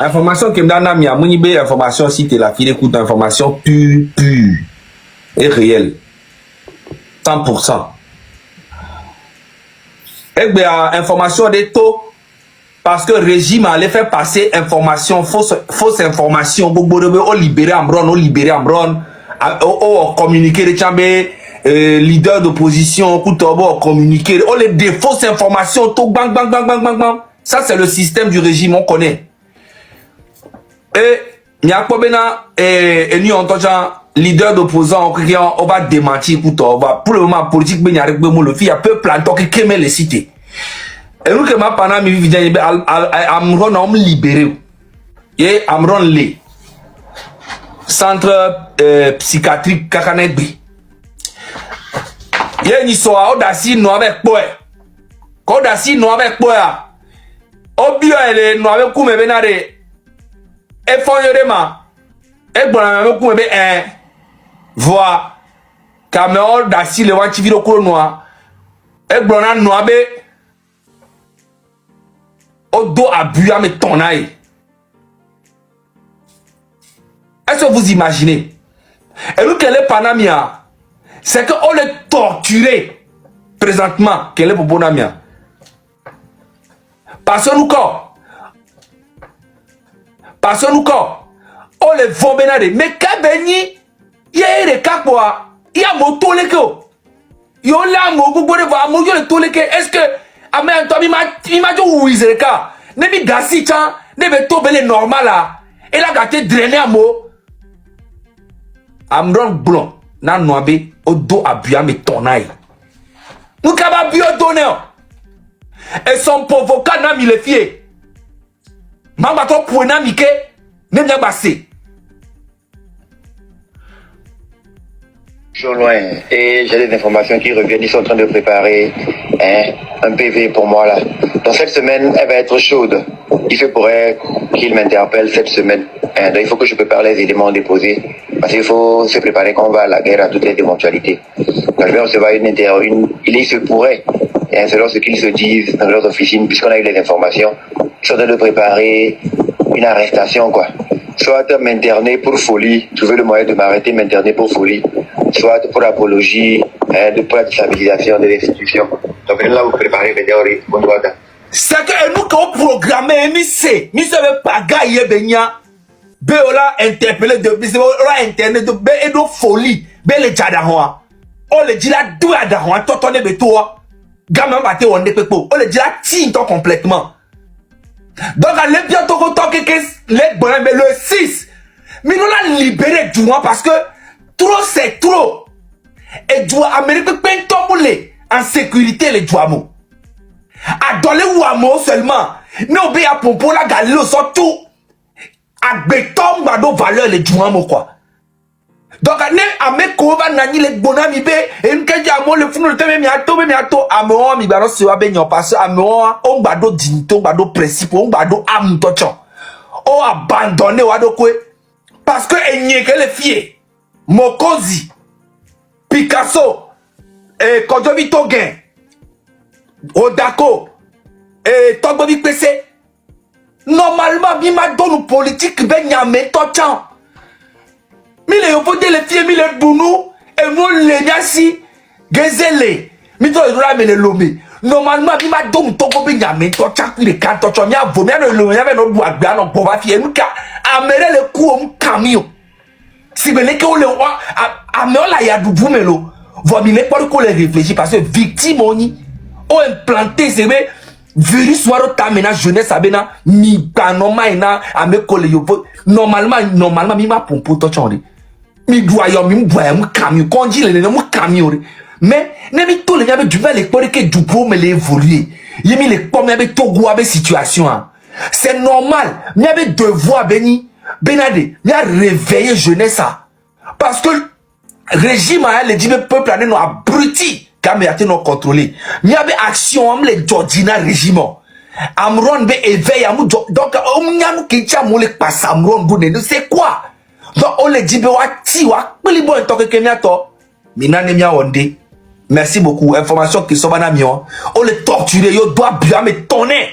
Information que m'dana mi amuni be information si t'es la fille écoute information pure et réelle. 100%. Et bien information des taux parce que le régime allait faire passer information fausse information on libérer Amron, on communiquer les chambés leader d'opposition communiquer on les des fausses informations tout bang bang bang bang bang bang. Ça c'est le système du régime, on connaît. Et il y a pas et nous entend leader d'opposants on va démentir pour le moment politique ben y a le fille a peu planton qui aime les cités. Et nous que ma pana mi vient Amron on libéré. Et Amron le centre psychiatrique Kakanegbi. Yé ni so odasi no avec boy. Kodasi no avec boy. Obio ele no avec kume benare. E fonyorema e gbona me ku be voix caméra d'assis le wanti vidéo ko noa e gbona noa be odo abuya me tonaille. Est-ce que vous imaginez? Et nous qu'elle est panamia c'est que on le torturé présentement qu'elle est pour bonamia parce que on les vend benade mais kabeni yere kakwa ya moto leko yo la mo gugu de va mo yo le toleke est-ce que amen to mi ma jo wizereka ne bi gasi chan ne be to bele normal là et la gâté drainer amo Amron blanc na noabe odo abuya me tonai nous kaba bio donner et son provocat na mi le fier Mama to poena mike ne bien passé. Je suis loin et j'ai des informations qui reviennent. Ils sont en train de préparer un PV pour moi là. Donc cette semaine, elle va être chaude. Il fait pour elle qu'il m'interpelle cette semaine. Donc il faut que je prépare les éléments déposés. Parce qu'il faut se préparer quand on va à la guerre à toutes les éventualités. Quand je vais recevoir il se pourrait, selon ce qu'ils se disent dans leurs officines, puisqu'on a eu les informations, ils sont en train de préparer une arrestation quoi. Soit m'interner pour folie, trouver le moyen de m'arrêter, m'interner pour folie, soit pour apologie, pour la déstabilisation de l'institution. Donc là, vous préparez, c'est que nous qu'on programme, mais c'est pas gagner benya, beola interpellé de beola internet de be et de folie, be le jadahoa. On le dit là deux adahoa, totoné betoa, gamin bate on de pepo, on le dit là tinto complètement. Donc allez bientôt que les bonhommes le 6, mais nous l'a libéré du mois parce que trop c'est trop. Et du Amérique pentomboulé en sécurité les douamo. A donner ou amour seulement. Nous be à popo la galilo surtout. A béton bado valeur les douamo quoi. Donc ne ame ko va nani les bonami be et nkeji amo le funu le teme mi ato amo mi baro se wa be nyon parce amo on bado dignité on bado principe on bado am tochon. O abandonné wa do kwe parce que enye que les filles Mokozi Picasso et Kojovi Togen Odako et Togobi PC normalement bi ma donne politique ben nyame tochon. Mille yo vote les filles mille bounou et moi les nyasi gezele mi to ira me le lomé normalement bi ma dom to go bi nyame to chak le kan to chomia vomi no lo ya no bu agba no po ba fie nka amere le ku om camion si be le ke o le wa ameola ya dubu melo vomi le pour ko le réfléchir parce que victime oni o implanté c'est virus waro tamena jeunesse abena mi kanoma ina ame ko le yo normalement mi ma pompo to chonde mi doyo mi mboya mu camion konji le ne mu camion mais ne mi to le ya be du va le pour que du pro me le évoluer yemi le pour me be to go abe situation c'est normal mi abe devoir beni benade mi a réveiller jeunesse parce que régime a le dit peuple ane no abruti quand me a non contrôlé mi abe action am le jordina régime Amron be éveil amu donc on nyamu kicha mo le passe Amron bonne c'est quoi donc on le dit be wa ti wa peli bon to ke mi ato mina ne mi awonde merci beaucoup information qui sont bana mi on le torturer yo doit bien me tonner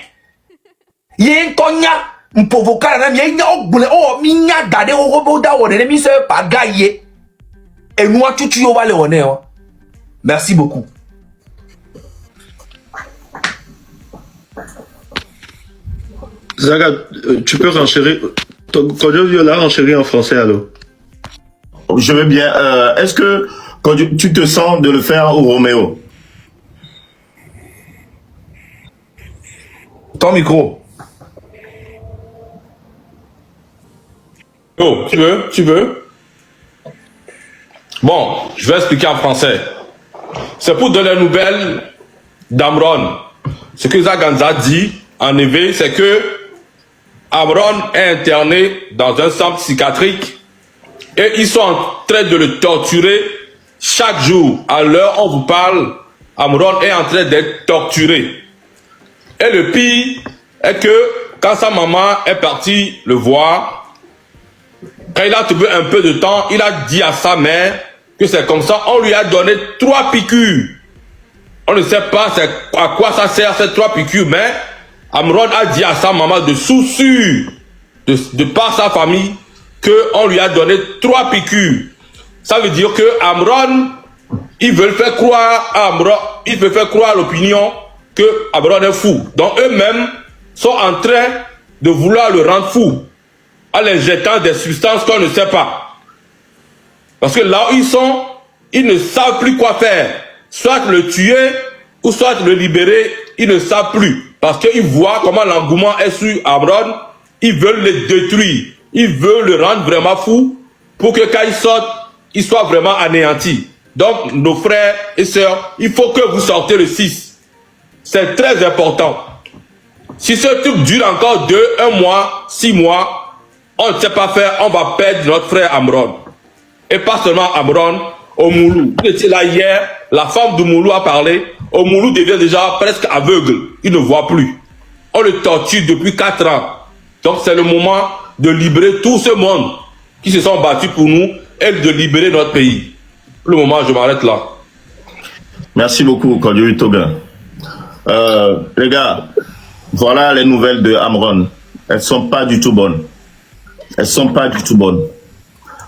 yé tonya M'provoquer la mienne, oh, minya gade, oh, roboda, on est mis sur pas gaillé. Et nous, tu vas le honneur. Merci beaucoup. Zaga, tu peux renchérir. Quand je la renchérir en français, alors. Je veux bien. Est-ce que quand tu te sens de le faire au Roméo? Ton micro. Oh, tu veux? Bon, je vais expliquer en français. C'est pour donner la nouvelle d'Amron. Ce que Zaganza dit, en effet, c'est que Amron est interné dans un centre psychiatrique et ils sont en train de le torturer chaque jour. À l'heure où on vous parle, Amron est en train d'être torturé. Et le pire est que quand sa maman est partie le voir, quand il a trouvé un peu de temps, il a dit à sa mère que c'est comme ça. On lui a donné 3 piqûres. On ne sait pas à quoi ça sert ces 3 piqûres, mais Amron a dit à sa maman de souci de par sa famille qu'on lui a donné 3 piqûres. Ça veut dire que Amron, il veut faire croire à l'opinion que Amron est fou. Donc eux-mêmes sont en train de vouloir le rendre fou en l'injectant des substances qu'on ne sait pas. Parce que là où ils sont, ils ne savent plus quoi faire. Soit le tuer, ou soit le libérer, ils ne savent plus. Parce qu'ils voient comment l'engouement est sur Amron, ils veulent le détruire. Ils veulent le rendre vraiment fou, pour que quand il sorte, il soit vraiment anéanti. Donc, nos frères et sœurs, il faut que vous sortez le 6. C'est très important. Si ce truc dure encore 2, 1 mois, 6 mois, on ne sait pas faire, on va perdre notre frère Amron. Et pas seulement Amron, Omoulou. Vous étiez là hier, la femme d'Omoulou a parlé. Omoulou devient déjà presque aveugle. Il ne voit plus. On le torture depuis 4 ans. Donc c'est le moment de libérer tout ce monde qui se sont battus pour nous et de libérer notre pays. Pour le moment, je m'arrête là. Merci beaucoup, Kodjoui Toga. Les gars, voilà les nouvelles de Amron. Elles sont pas du tout bonnes. Elles sont pas du tout bonnes.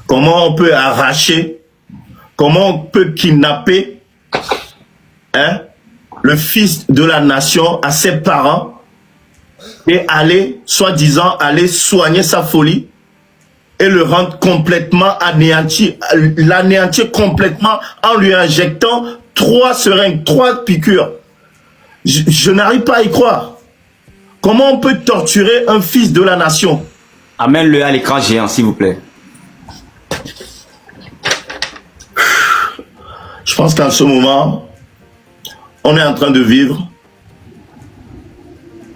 Comment on peut arracher, comment on peut kidnapper le fils de la nation à ses parents et aller, soi-disant, aller soigner sa folie et le rendre complètement anéanti, l'anéantir complètement en lui injectant 3 seringues, 3 piqûres. Je n'arrive pas à y croire. Comment on peut torturer un fils de la nation? Amène-le à l'écran géant, s'il vous plaît. Je pense qu'en ce moment, on est en train de vivre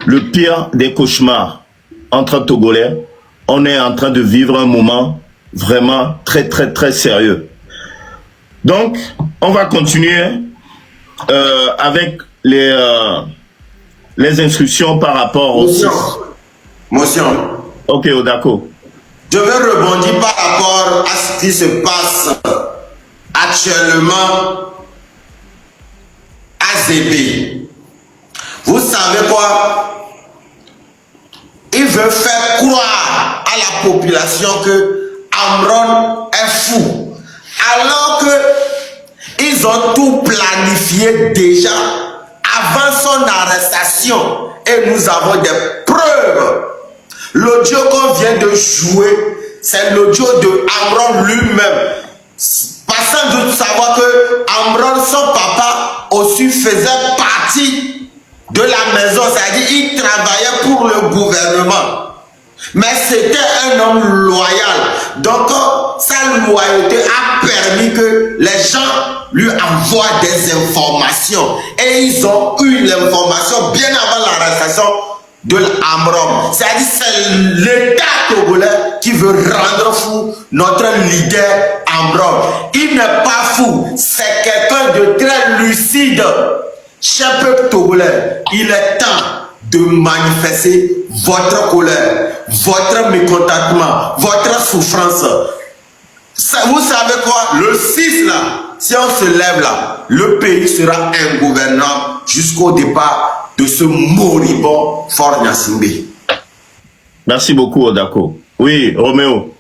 le pire des cauchemars entre Togolais. On est en train de vivre un moment vraiment très, très, très sérieux. Donc, on va continuer avec les instructions par rapport au... Motion. Ok, d'accord. Je veux rebondir par rapport à ce qui se passe actuellement à Zébé. Vous savez quoi? Il veut faire croire à la population que Amron est fou. Alors que ils ont tout planifié déjà avant son arrestation. Et nous avons des preuves. L'audio qu'on vient de jouer, c'est l'audio de Amron lui-même. Passant de savoir que Amron, son papa, aussi faisait partie de la maison. C'est-à-dire qu'il travaillait pour le gouvernement. Mais c'était un homme loyal. Donc, sa loyauté a permis que les gens lui envoient des informations. Et ils ont eu l'information bien avant l'arrestation de Amron. C'est-à-dire c'est l'État togolais qui veut rendre fou notre leader Amron. Il n'est pas fou. C'est quelqu'un de très lucide. Cher peuple togolais, il est temps de manifester votre colère, votre mécontentement, votre souffrance. Vous savez quoi? Le 6 là, si on se lève là, le pays sera ingouvernable jusqu'au départ de ce moribond Fort Gnassingbé. Merci beaucoup, Odako. Oui, Roméo.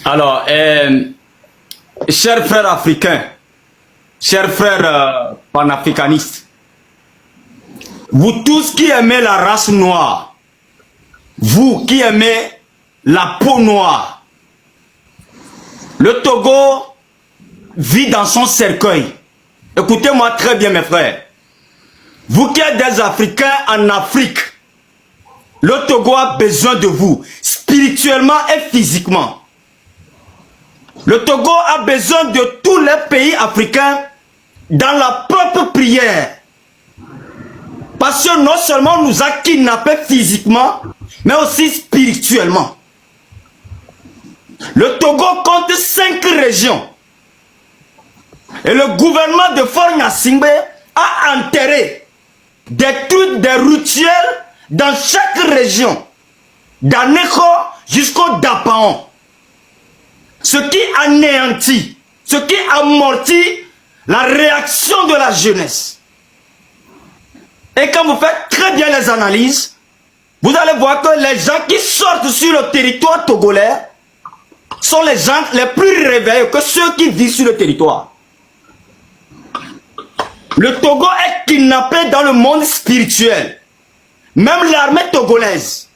Alors, chers frères africains, chers frères panafricanistes, vous tous qui aimez la race noire, vous qui aimez la peau noire, le Togo vit dans son cercueil. Écoutez-moi très bien mes frères. Vous qui êtes des Africains en Afrique, le Togo a besoin de vous, spirituellement et physiquement. Le Togo a besoin de tous les pays africains dans la propre prière. Parce que non seulement on nous a kidnappés physiquement, mais aussi spirituellement. Le Togo compte 5 régions. Et le gouvernement de Faure Gnassingbé a enterré des trucs, des rituels dans chaque région. D'Aneko jusqu'au Dapaon. Ce qui anéantit, ce qui amortit la réaction de la jeunesse. Et quand vous faites très bien les analyses, vous allez voir que les gens qui sortent sur le territoire togolais sont les gens les plus réveillés que ceux qui vivent sur le territoire. Le Togo est kidnappé dans le monde spirituel. Même l'armée togolaise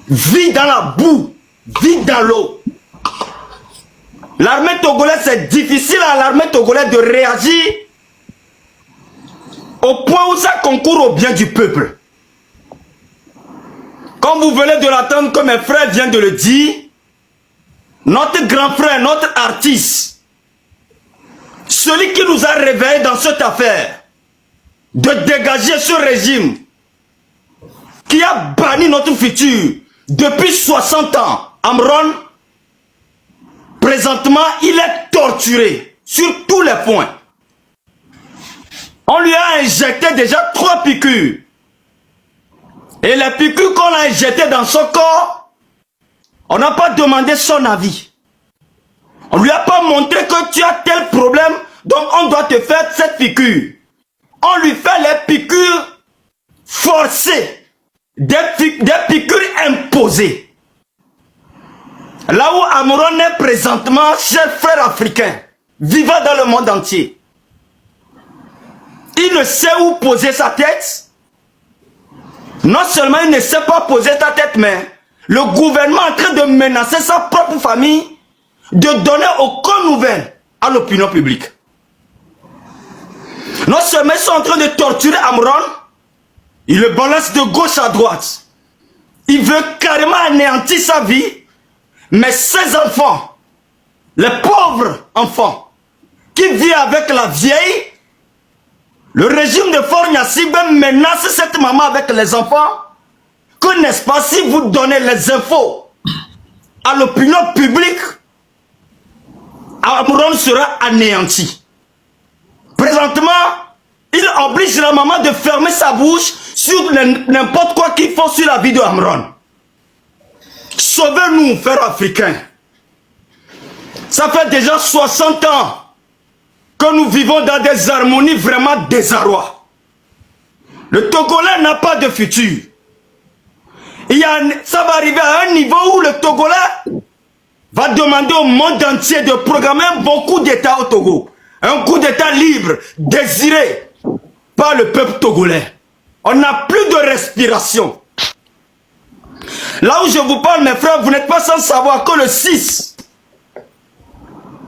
vit dans la boue, vit dans l'eau. L'armée togolaise, c'est difficile à l'armée togolaise de réagir au point où ça concourt au bien du peuple. Comme vous venez de l'attendre, comme mes frères viennent de le dire, notre grand frère, notre artiste, celui qui nous a réveillés dans cette affaire, de dégager ce régime qui a banni notre futur depuis 60 ans, Amron, présentement, il est torturé sur tous les points. On lui a injecté déjà 3 piqûres. Et les piqûres qu'on a injectées dans son corps, on n'a pas demandé son avis. On ne lui a pas montré que tu as tel problème, donc on doit te faire cette piqûre. On lui fait les piqûres forcées, des piqûres imposées. Là où Amron est présentement, chers frères africains, vivant dans le monde entier, il ne sait où poser sa tête. Non seulement il ne sait pas poser sa tête, mais le gouvernement est en train de menacer sa propre famille de donner aucune nouvelle à l'opinion publique. Non seulement ils sont en train de torturer Amron, il le balance de gauche à droite. Il veut carrément anéantir sa vie, mais ses enfants, les pauvres enfants, qui vivent avec la vieille, le régime de Faure Gnassingbé menace cette maman avec les enfants, que n'est-ce pas, si vous donnez les infos à l'opinion publique, Amron sera anéanti. Présentement, il oblige la maman de fermer sa bouche sur n'importe quoi qu'ils font sur la vie de Amron. Sauvez-nous, frères africains. Ça fait déjà 60 ans que nous vivons dans des harmonies vraiment désarrois. Le Togolais n'a pas de futur. Ça va arriver à un niveau où le Togolais va demander au monde entier de programmer beaucoup d'États au Togo. Un coup d'État libre, désiré par le peuple togolais. On n'a plus de respiration. Là où je vous parle, mes frères, vous n'êtes pas sans savoir que le 6,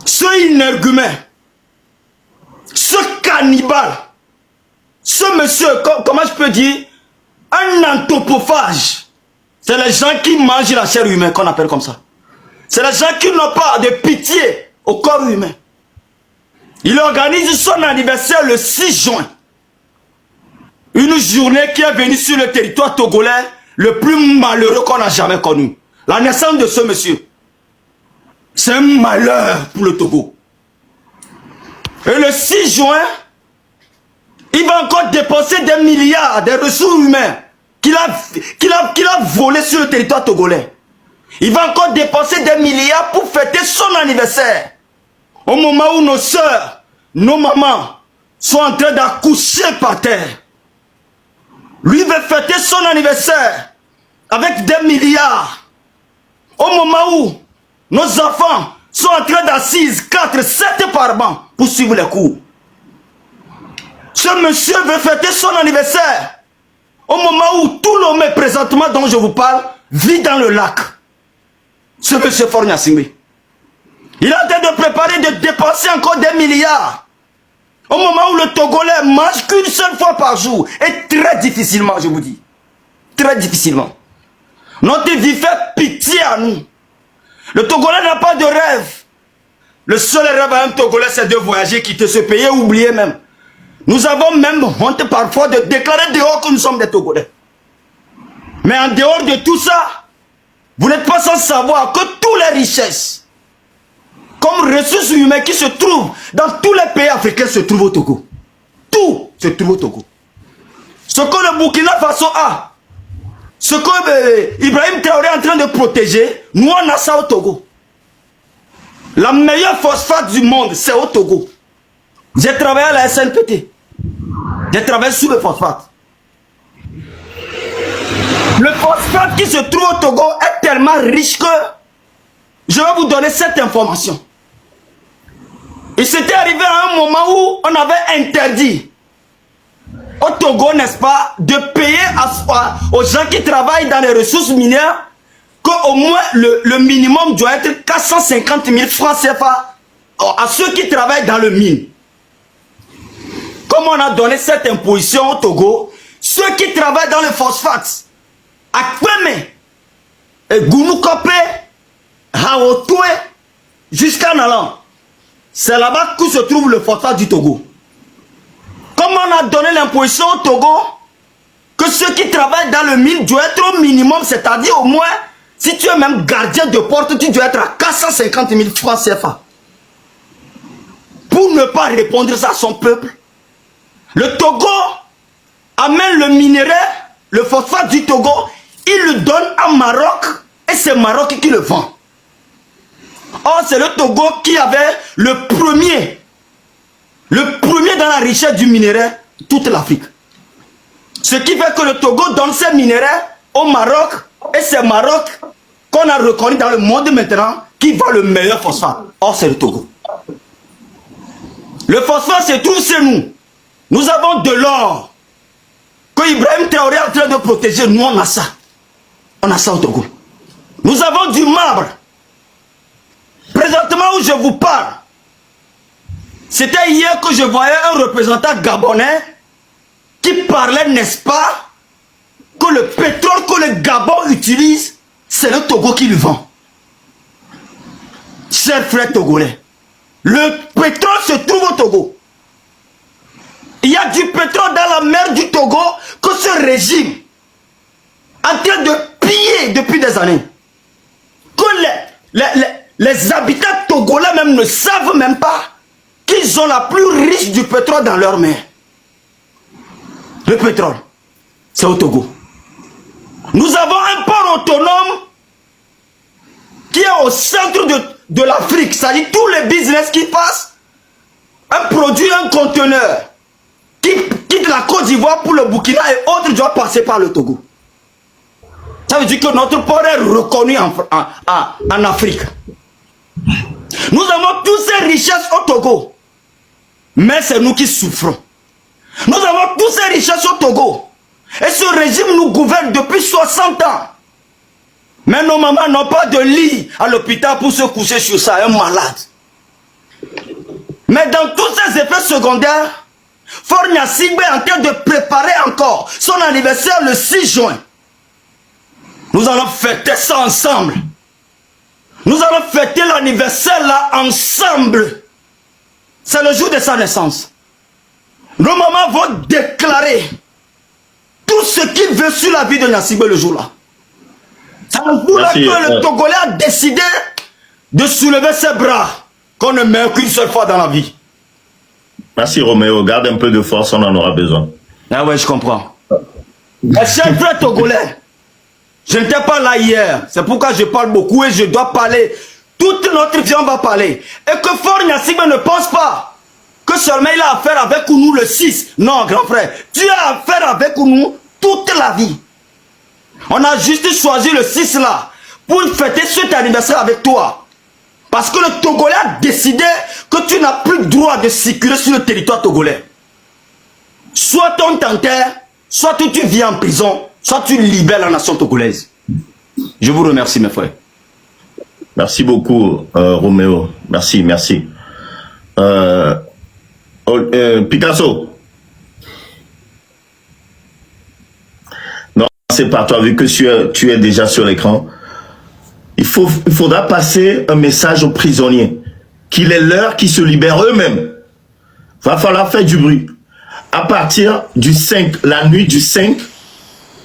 ce énergumène, ce cannibale, ce monsieur, comment je peux dire, un anthropophage, c'est les gens qui mangent la chair humaine qu'on appelle comme ça. C'est les gens qui n'ont pas de pitié au corps humain. Il organise son anniversaire le 6 juin. Une journée qui est venue sur le territoire togolais le plus malheureux qu'on a jamais connu. La naissance de ce monsieur. C'est un malheur pour le Togo. Et le 6 juin, il va encore dépenser des milliards des ressources humaines qu'il a volées sur le territoire togolais. Il va encore dépenser des milliards pour fêter son anniversaire. Au moment où nos sœurs, nos mamans sont en train d'accoucher par terre. Lui veut fêter son anniversaire avec des milliards. Au moment où nos enfants sont en train d'assises 4, 7 par banc pour suivre les cours. Ce monsieur veut fêter son anniversaire au moment où tout l'homme présentement dont je vous parle vit dans le lac. Ce monsieur Faure Gnassingbé. Il est en train de préparer de dépenser encore des milliards. Au moment où le Togolais mange qu'une seule fois par jour. Et très difficilement, je vous dis. Très difficilement. Notre vie fait pitié à nous. Le Togolais n'a pas de rêve. Le seul rêve à un Togolais, c'est de voyager, quitter ce pays et oublier même. Nous avons même honte parfois de déclarer dehors que nous sommes des Togolais. Mais en dehors de tout ça, vous n'êtes pas sans savoir que toutes les richesses, comme ressources humaines qui se trouvent dans tous les pays africains se trouvent au Togo. Tout se trouve au Togo. Ce que le Burkina Faso a, ce que Ibrahim Traoré est en train de protéger, nous on a ça au Togo. La meilleure phosphate du monde, c'est au Togo. J'ai travaillé à la SNPT. J'ai travaillé sur le phosphate. Le phosphate qui se trouve au Togo est tellement riche que je vais vous donner cette information. Il s'était arrivé à un moment où on avait interdit au Togo, n'est-ce pas, de payer aux gens qui travaillent dans les ressources minières qu'au moins le minimum doit être 450 000 francs CFA à ceux qui travaillent dans le mine. Comme on a donné cette imposition au Togo, ceux qui travaillent dans le phosphate, à Kweme, Gounoukope, Haotoué, jusqu'à Nalan, c'est là-bas que se trouve le phosphate du Togo. Comme on a donné l'imposition au Togo, que ceux qui travaillent dans le mine doivent être au minimum, c'est-à-dire au moins, si tu es même gardien de porte, tu dois être à 450 000 francs CFA. Pour ne pas répondre ça à son peuple, le Togo amène le minerai, le phosphate du Togo, il le donne à Maroc et c'est Maroc qui le vend. Or, c'est le Togo qui avait le premier dans la richesse du minerai, toute l'Afrique. Ce qui fait que le Togo donne ses minéraux au Maroc et c'est Maroc qu'on a reconnu dans le monde maintenant qui vend le meilleur phosphate. Or, c'est le Togo. Le phosphate se trouve chez nous. Nous avons de l'or que Ibrahim Traoré est en train de protéger. Nous, on a ça. On a ça au Togo. Nous avons du marbre. Présentement où je vous parle, c'était hier que je voyais un représentant gabonais qui parlait, n'est-ce pas, que le pétrole que le Gabon utilise, c'est le Togo qui le vend. Chers frères togolais, le pétrole se trouve au Togo. Il y a du pétrole dans la mer du Togo que ce régime est en train de piller depuis des années. Que les habitants togolais même ne savent même pas qu'ils ont la plus riche du pétrole dans leur mer. Le pétrole, c'est au Togo. Nous avons un port autonome qui est au centre de l'Afrique. C'est-à-dire tous les business qui passent, un produit, un conteneur qui quitte la Côte d'Ivoire pour le Burkina et autres doit passer par le Togo. Ça veut dire que notre port est reconnu en Afrique. Nous avons toutes ces richesses au Togo. Mais c'est nous qui souffrons. Nous avons toutes ces richesses au Togo. Et ce régime nous gouverne depuis 60 ans. Mais nos mamans n'ont pas de lit à l'hôpital pour se coucher sur ça, un malade. Mais dans tous ces effets secondaires, Faure Gnassingbé est en train de préparer encore son anniversaire le 6 juin. Nous allons fêter ça ensemble. Nous allons fêter l'anniversaire là ensemble. C'est le jour de sa naissance. Nos mamans vont déclarer tout ce qu'ils veulent sur la vie de Gnassingbé le jour là. C'est le jour là que le Togolais a décidé de soulever ses bras qu'on ne meurt qu'une seule fois dans la vie. Merci Roméo, garde un peu de force, on en aura besoin. Ah ouais, je comprends. Mes chers frères togolais, je n'étais pas là hier, c'est pourquoi je parle beaucoup et je dois parler. Toute notre vie on va parler. Et que Faure Gnassingbé ne pense pas que que seulement il a affaire avec nous le 6. Non, grand frère, tu as affaire avec nous toute la vie. On a juste choisi le 6 là pour fêter cet anniversaire avec toi. Parce que le Togolais a décidé que tu n'as plus le droit de circuler sur le territoire togolais. Soit on t'enterre, soit tu vis en prison, soit tu libères la nation togolaise. Je vous remercie mes frères. Merci beaucoup, Roméo. Merci, merci. Picasso. Non, c'est par toi, vu que tu es déjà sur l'écran. Il faudra passer un message aux prisonniers. Qu'il est l'heure qu'ils se libèrent eux-mêmes. Va falloir faire du bruit. À partir du 5, la nuit du 5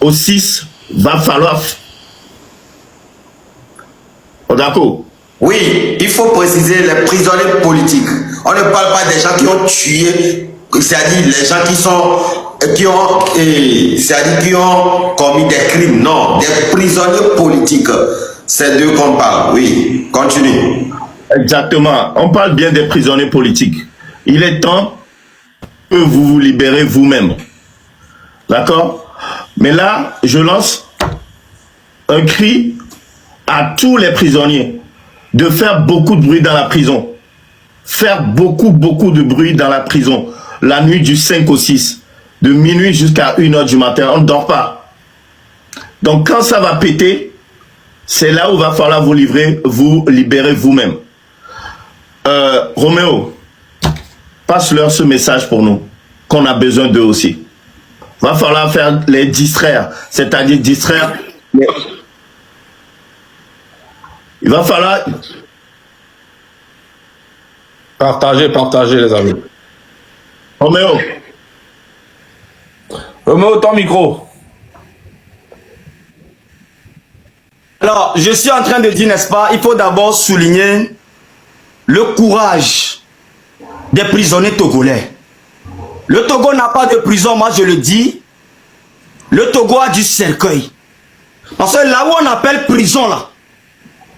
au 6, va falloir... Oh, d'accord. Oui, il faut préciser les prisonniers politiques. On ne parle pas des gens qui ont tué, c'est-à-dire les gens qui ont commis des crimes. Non, des prisonniers politiques. C'est d'eux qu'on parle. Oui, continue. Exactement. On parle bien des prisonniers politiques. Il est temps que vous vous libérez vous-même. D'accord? Mais là, je lance un cri à tous les prisonniers de faire beaucoup de bruit dans la prison. Faire beaucoup de bruit dans la prison. La nuit du 5 au 6. De minuit jusqu'à 1h du matin. On ne dort pas. Donc quand ça va péter, c'est là où il va falloir vous libérer vous-même. Roméo, passe-leur ce message pour nous, qu'on a besoin d'eux aussi. Va falloir faire les distraire, c'est-à-dire distraire. Il va falloir... Partagez les amis. Roméo, ton micro. Alors, je suis en train de dire, n'est-ce pas, il faut d'abord souligner le courage des prisonniers togolais. Le Togo n'a pas de prison, moi je le dis. Le Togo a du cercueil. Parce que là où on appelle prison, là,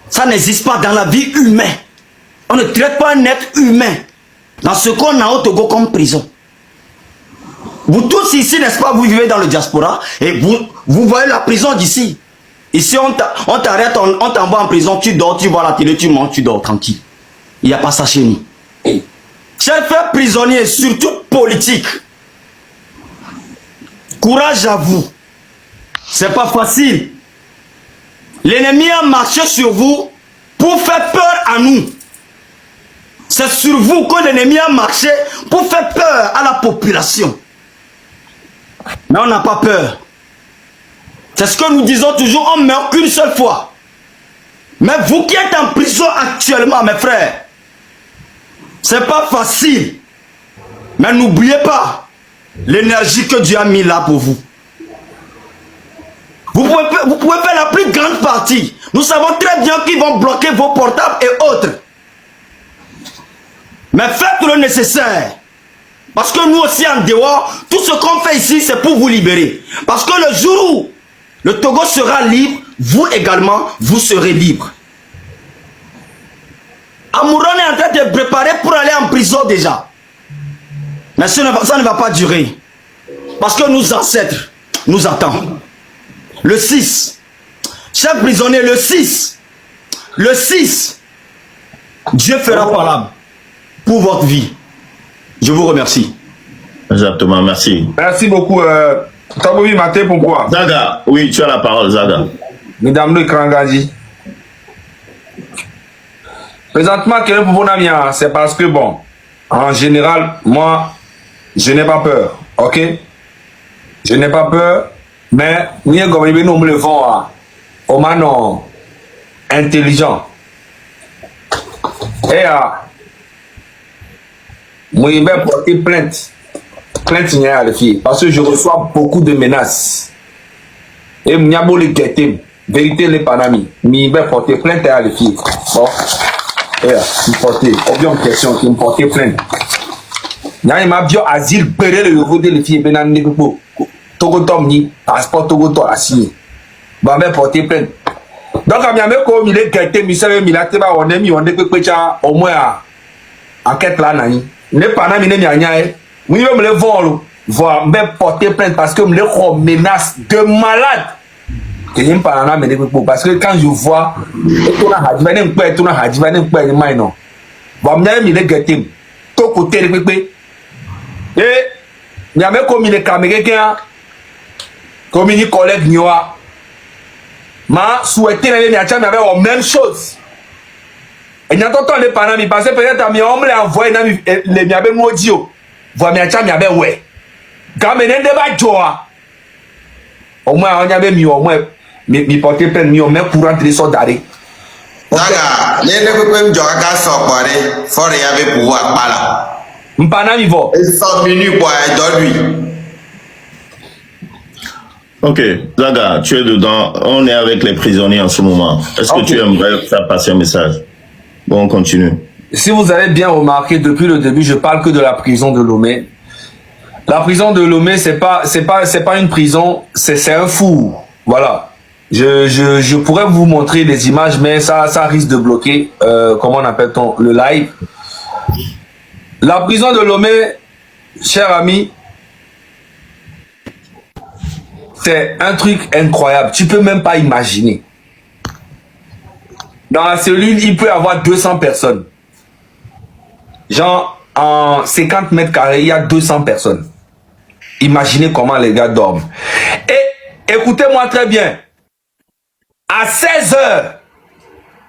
ça n'existe pas dans la vie humaine. On ne traite pas un être humain dans ce qu'on a au Togo comme prison. Vous tous ici, n'est-ce pas, vous vivez dans le diaspora et vous voyez la prison d'ici. Ici, on t'arrête, on t'envoie en prison, tu dors, tu vois la télé, tu manges, tu dors tranquille. Il n'y a pas ça chez nous. Chers frères prisonniers, surtout politiques, courage à vous. C'est pas facile. L'ennemi a marché sur vous pour faire peur à nous. C'est sur vous que l'ennemi a marché pour faire peur à la population. Mais on n'a pas peur. C'est ce que nous disons toujours, on meurt qu'une seule fois. Mais vous qui êtes en prison actuellement, mes frères, c'est pas facile. Mais n'oubliez pas l'énergie que Dieu a mis là pour vous. Vous pouvez faire la plus grande partie. Nous savons très bien qu'ils vont bloquer vos portables et autres. Mais faites le nécessaire. Parce que nous aussi en dehors, tout ce qu'on fait ici, c'est pour vous libérer. Parce que le jour où le Togo sera libre, vous également, vous serez libre. Amouron est en train de préparer pour aller en prison déjà. Mais ça ne va pas durer. Parce que nos ancêtres nous attendent. Le 6. Chers prisonniers, le 6. Le 6. Dieu fera parole pour votre vie. Je vous remercie. Exactement, merci. Merci beaucoup. Taboui Maté, pourquoi? Zaga, oui, tu as la parole, Zaga. Mesdames le Krangaji. Présentement, c'est parce que, bon, en général, moi, je n'ai pas peur. Ok? Je n'ai pas peur, mais nous le font au manon intelligent. Et moi, je vais porter plainte. Plainte, il y a les filles. Parce que je reçois beaucoup de menaces. Et il y a les guettés. Vérité, les panami. Mais je vais porter plainte à les filles. Bon. Et je porter. Aucune question. Je vais porter plainte. Il y a un avion asile. Béré le niveau des filles. Ben, on est Togo Tom ni. Passeport Togo Tom a signé. Bon, je vais porter plainte. Donc, comme il est guetté, il savait, il a été on est mis, on est au moins à quête là, nani. Ne pas na mine mianyae. Oui, me le vol. Voir, me porter plainte parce que me le menace de malade. Que j'aime pas na mine parce que quand je vois, tout na hadivane mpe, tout na hadivane mpe ni mai non. Bon, me mine getim. To côté le pepe. Et nyame komi le kamere kia. Komi ni collègue nyoa. Ma souhaité na miacha me avec la même chose. Et n'y a pas de parents, parce que peut-être à mi on l'a envoyé dans les miabé audio. Voir miacha miabé ouais. Quand me n'ende ba joa. Au moins on y avait mis au moins mi porter peine mi au moins courant de soldats. Naga, les ne peut pas jouer à ça pour aller. Faut y avoir pouvoir pas là. M'pana mi va. 100 minutes pour aller dormir. Ok, Zaga, tu es dedans. On est avec les prisonniers en ce moment. Est-ce que tu aimerais faire passer un message? Bon, on continue. Si vous avez bien remarqué, depuis le début, je parle que de la prison de Lomé. La prison de Lomé, c'est pas une prison, c'est un four. Voilà. Je pourrais vous montrer les images, mais ça risque de bloquer, comment on appelle-t-on, le live. La prison de Lomé, cher ami, c'est un truc incroyable. Tu peux même pas imaginer. Dans la cellule, il peut y avoir 200 personnes. Genre, en 50 mètres carrés, il y a 200 personnes. Imaginez comment les gars dorment. Et écoutez-moi très bien. À 16 heures,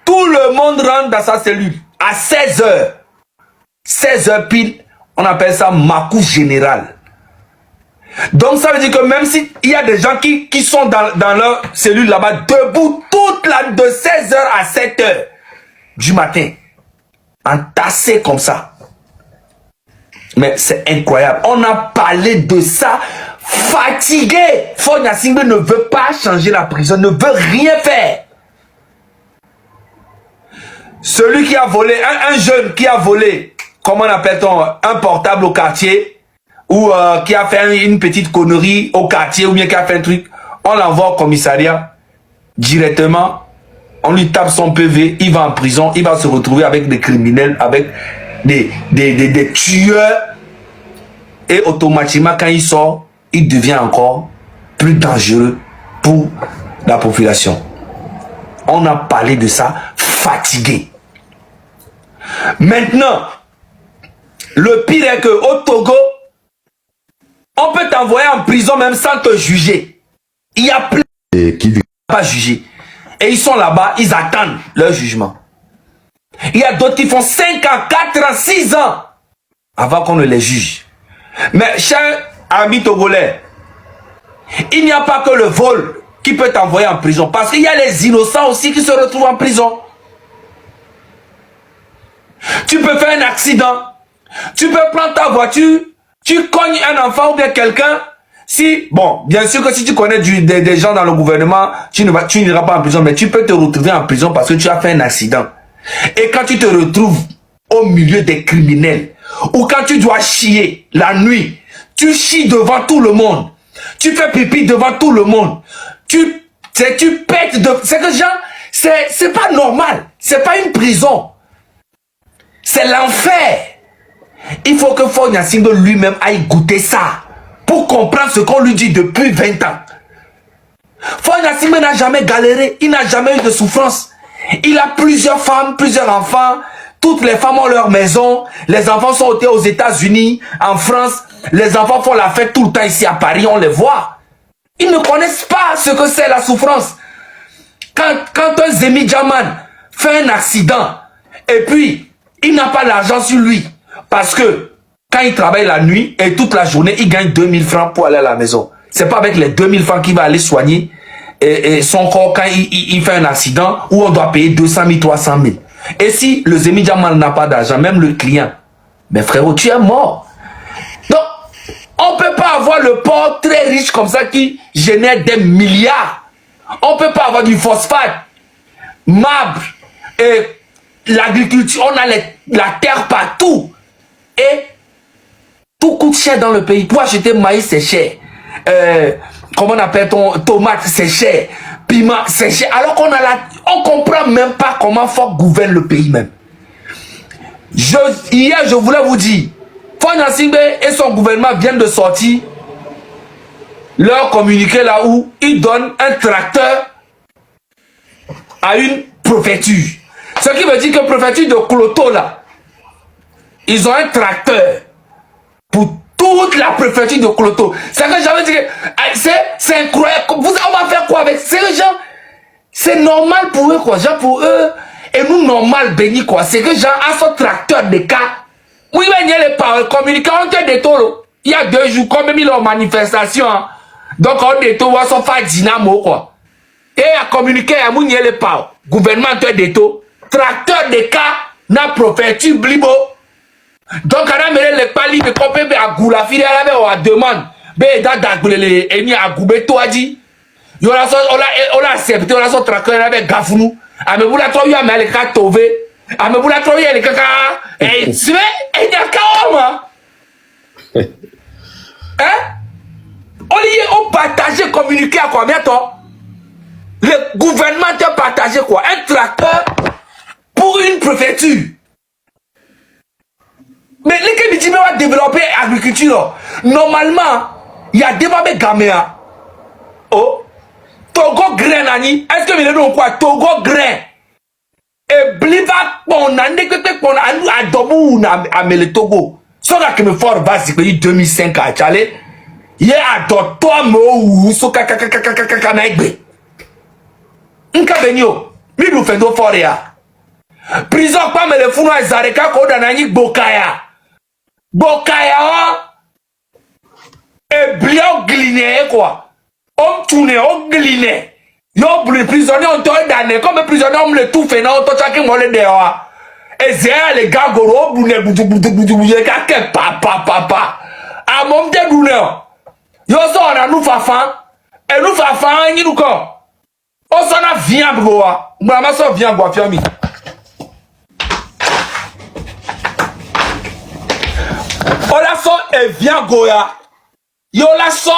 tout le monde rentre dans sa cellule. À 16 heures. 16 heures pile, on appelle ça Makou général. Donc ça veut dire que même s'il y a des gens qui sont dans leur cellule là-bas, debout toute la de 16h à 7h du matin, entassés comme ça. Mais c'est incroyable. On a parlé de ça, fatigué. Fonia Singbe ne veut pas changer la prison, ne veut rien faire. Celui qui a volé, un jeune qui a volé, comment appelle-t-on, un portable au quartier, ou qui a fait une petite connerie au quartier, ou bien qui a fait un truc, on l'envoie au commissariat directement, on lui tape son PV, il va en prison, il va se retrouver avec des criminels, avec des tueurs, et automatiquement quand il sort, il devient encore plus dangereux pour la population. On a parlé de ça, fatigué. Maintenant, le pire est que au Togo, on peut t'envoyer en prison même sans te juger. Il y a plein qui ne pas juger. Et ils sont là-bas, ils attendent leur jugement. Il y a d'autres qui font 5 ans, 4 ans, 6 ans avant qu'on ne les juge. Mais cher ami togolais, il n'y a pas que le vol qui peut t'envoyer en prison. Parce qu'il y a les innocents aussi qui se retrouvent en prison. Tu peux faire un accident. Tu peux prendre ta voiture. Tu cognes un enfant ou bien quelqu'un. Si, bon, bien sûr que si tu connais des gens dans le gouvernement, tu n'iras pas en prison. Mais tu peux te retrouver en prison parce que tu as fait un accident. Et quand tu te retrouves au milieu des criminels, ou quand tu dois chier la nuit, tu chies devant tout le monde. Tu fais pipi devant tout le monde. Tu pètes de... C'est que genre, c'est pas normal. C'est pas une prison. C'est l'enfer. Il faut que Fonia Singbe lui-même aille goûter ça pour comprendre ce qu'on lui dit depuis 20 ans. Fonia Singbe n'a jamais galéré. Il n'a jamais eu de souffrance. Il a plusieurs femmes, plusieurs enfants. Toutes les femmes ont leur maison. Les enfants sont aux États-Unis, en France. Les enfants font la fête tout le temps ici à Paris. On les voit. Ils ne connaissent pas ce que c'est la souffrance. Quand un Zemi Djaman fait un accident et puis il n'a pas l'argent sur lui parce que quand il travaille la nuit et toute la journée, il gagne 2000 francs pour aller à la maison. C'est pas avec les 2000 francs qu'il va aller soigner et son corps quand il fait un accident où on doit payer 200 000, 300 000. Et si le Zemi Djaman n'a pas d'argent, même le client, mais frérot, tu es mort. Donc, on ne peut pas avoir le port très riche comme ça qui génère des milliards. On ne peut pas avoir du phosphate, marbre, et l'agriculture, on a la terre partout. Et tout coûte cher dans le pays. Pour acheter maïs, c'est cher. Comment on appelle tomate, c'est cher. Piment, c'est cher. Alors qu'on a on comprend même pas comment faut gouverner le pays même. Hier, je voulais vous dire, Fonya Singbe et son gouvernement viennent de sortir leur communiqué là où ils donnent un tracteur à une préfecture. Ce qui veut dire que la préfecture de Kloto là, ils ont un tracteur pour toute la préfecture de Kloto. C'est que j'avais dit que c'est incroyable. On va faire quoi avec ces gens? C'est normal pour eux quoi. Genre pour eux, et nous normal béni quoi. C'est que genre à son tracteur de cas. Oui, mais il y a les paroles communiquées entre des taureaux. Il y a 2 jours, comme ils ont manifestation. Hein. Donc on des taureaux sont fait dynamo quoi. Et à communiquer à nous, il y a les paroles. Gouvernement des taureaux. Tracteur de cas, na préfecture blibo. Donc, on a mis les palis de copé à Goula, fille à la demande. Mais dans les ennemis à Goubé, toi dit. On a accepté, on a son traqueur avec Gafounou. A me boula trop, il y a les cas tové. A me boula trop, il y a les caca. Et tu sais, il y a kaoma. Hein? On partage, communiquer à combien de temps? Le gouvernement a partagé quoi? Un tracteur pour une préfecture. Mais les Kébitimé va développer l'agriculture. Normalement, il y a des babés gaméa. Oh, Togo grain nani. Est-ce que vous avez quoi? Togo grain. Et bliva pon nani que pon adobu na amele Togo. So là que me fort basique 2005 à Tchale. Il a toi mo so kaka na egbe. Nka benyo. Mi nous fait do fort ya. Prison pas me le funu azareka ko da nani bokaya. Bokaya et blio gliné quoi. On tourne, on gliné. Yo brûle prisonnier on te damné comme prisonnier on le tout fait non to chacun mo le dehors. Et c'est les gars goro brûle boutou ka papa. A mom te brûle. Yo so na nous fafan et nous fafan ni nous ko. On s'en a vient boa. Moi so vient boa fiami. Ola so e vient goya. Yo la so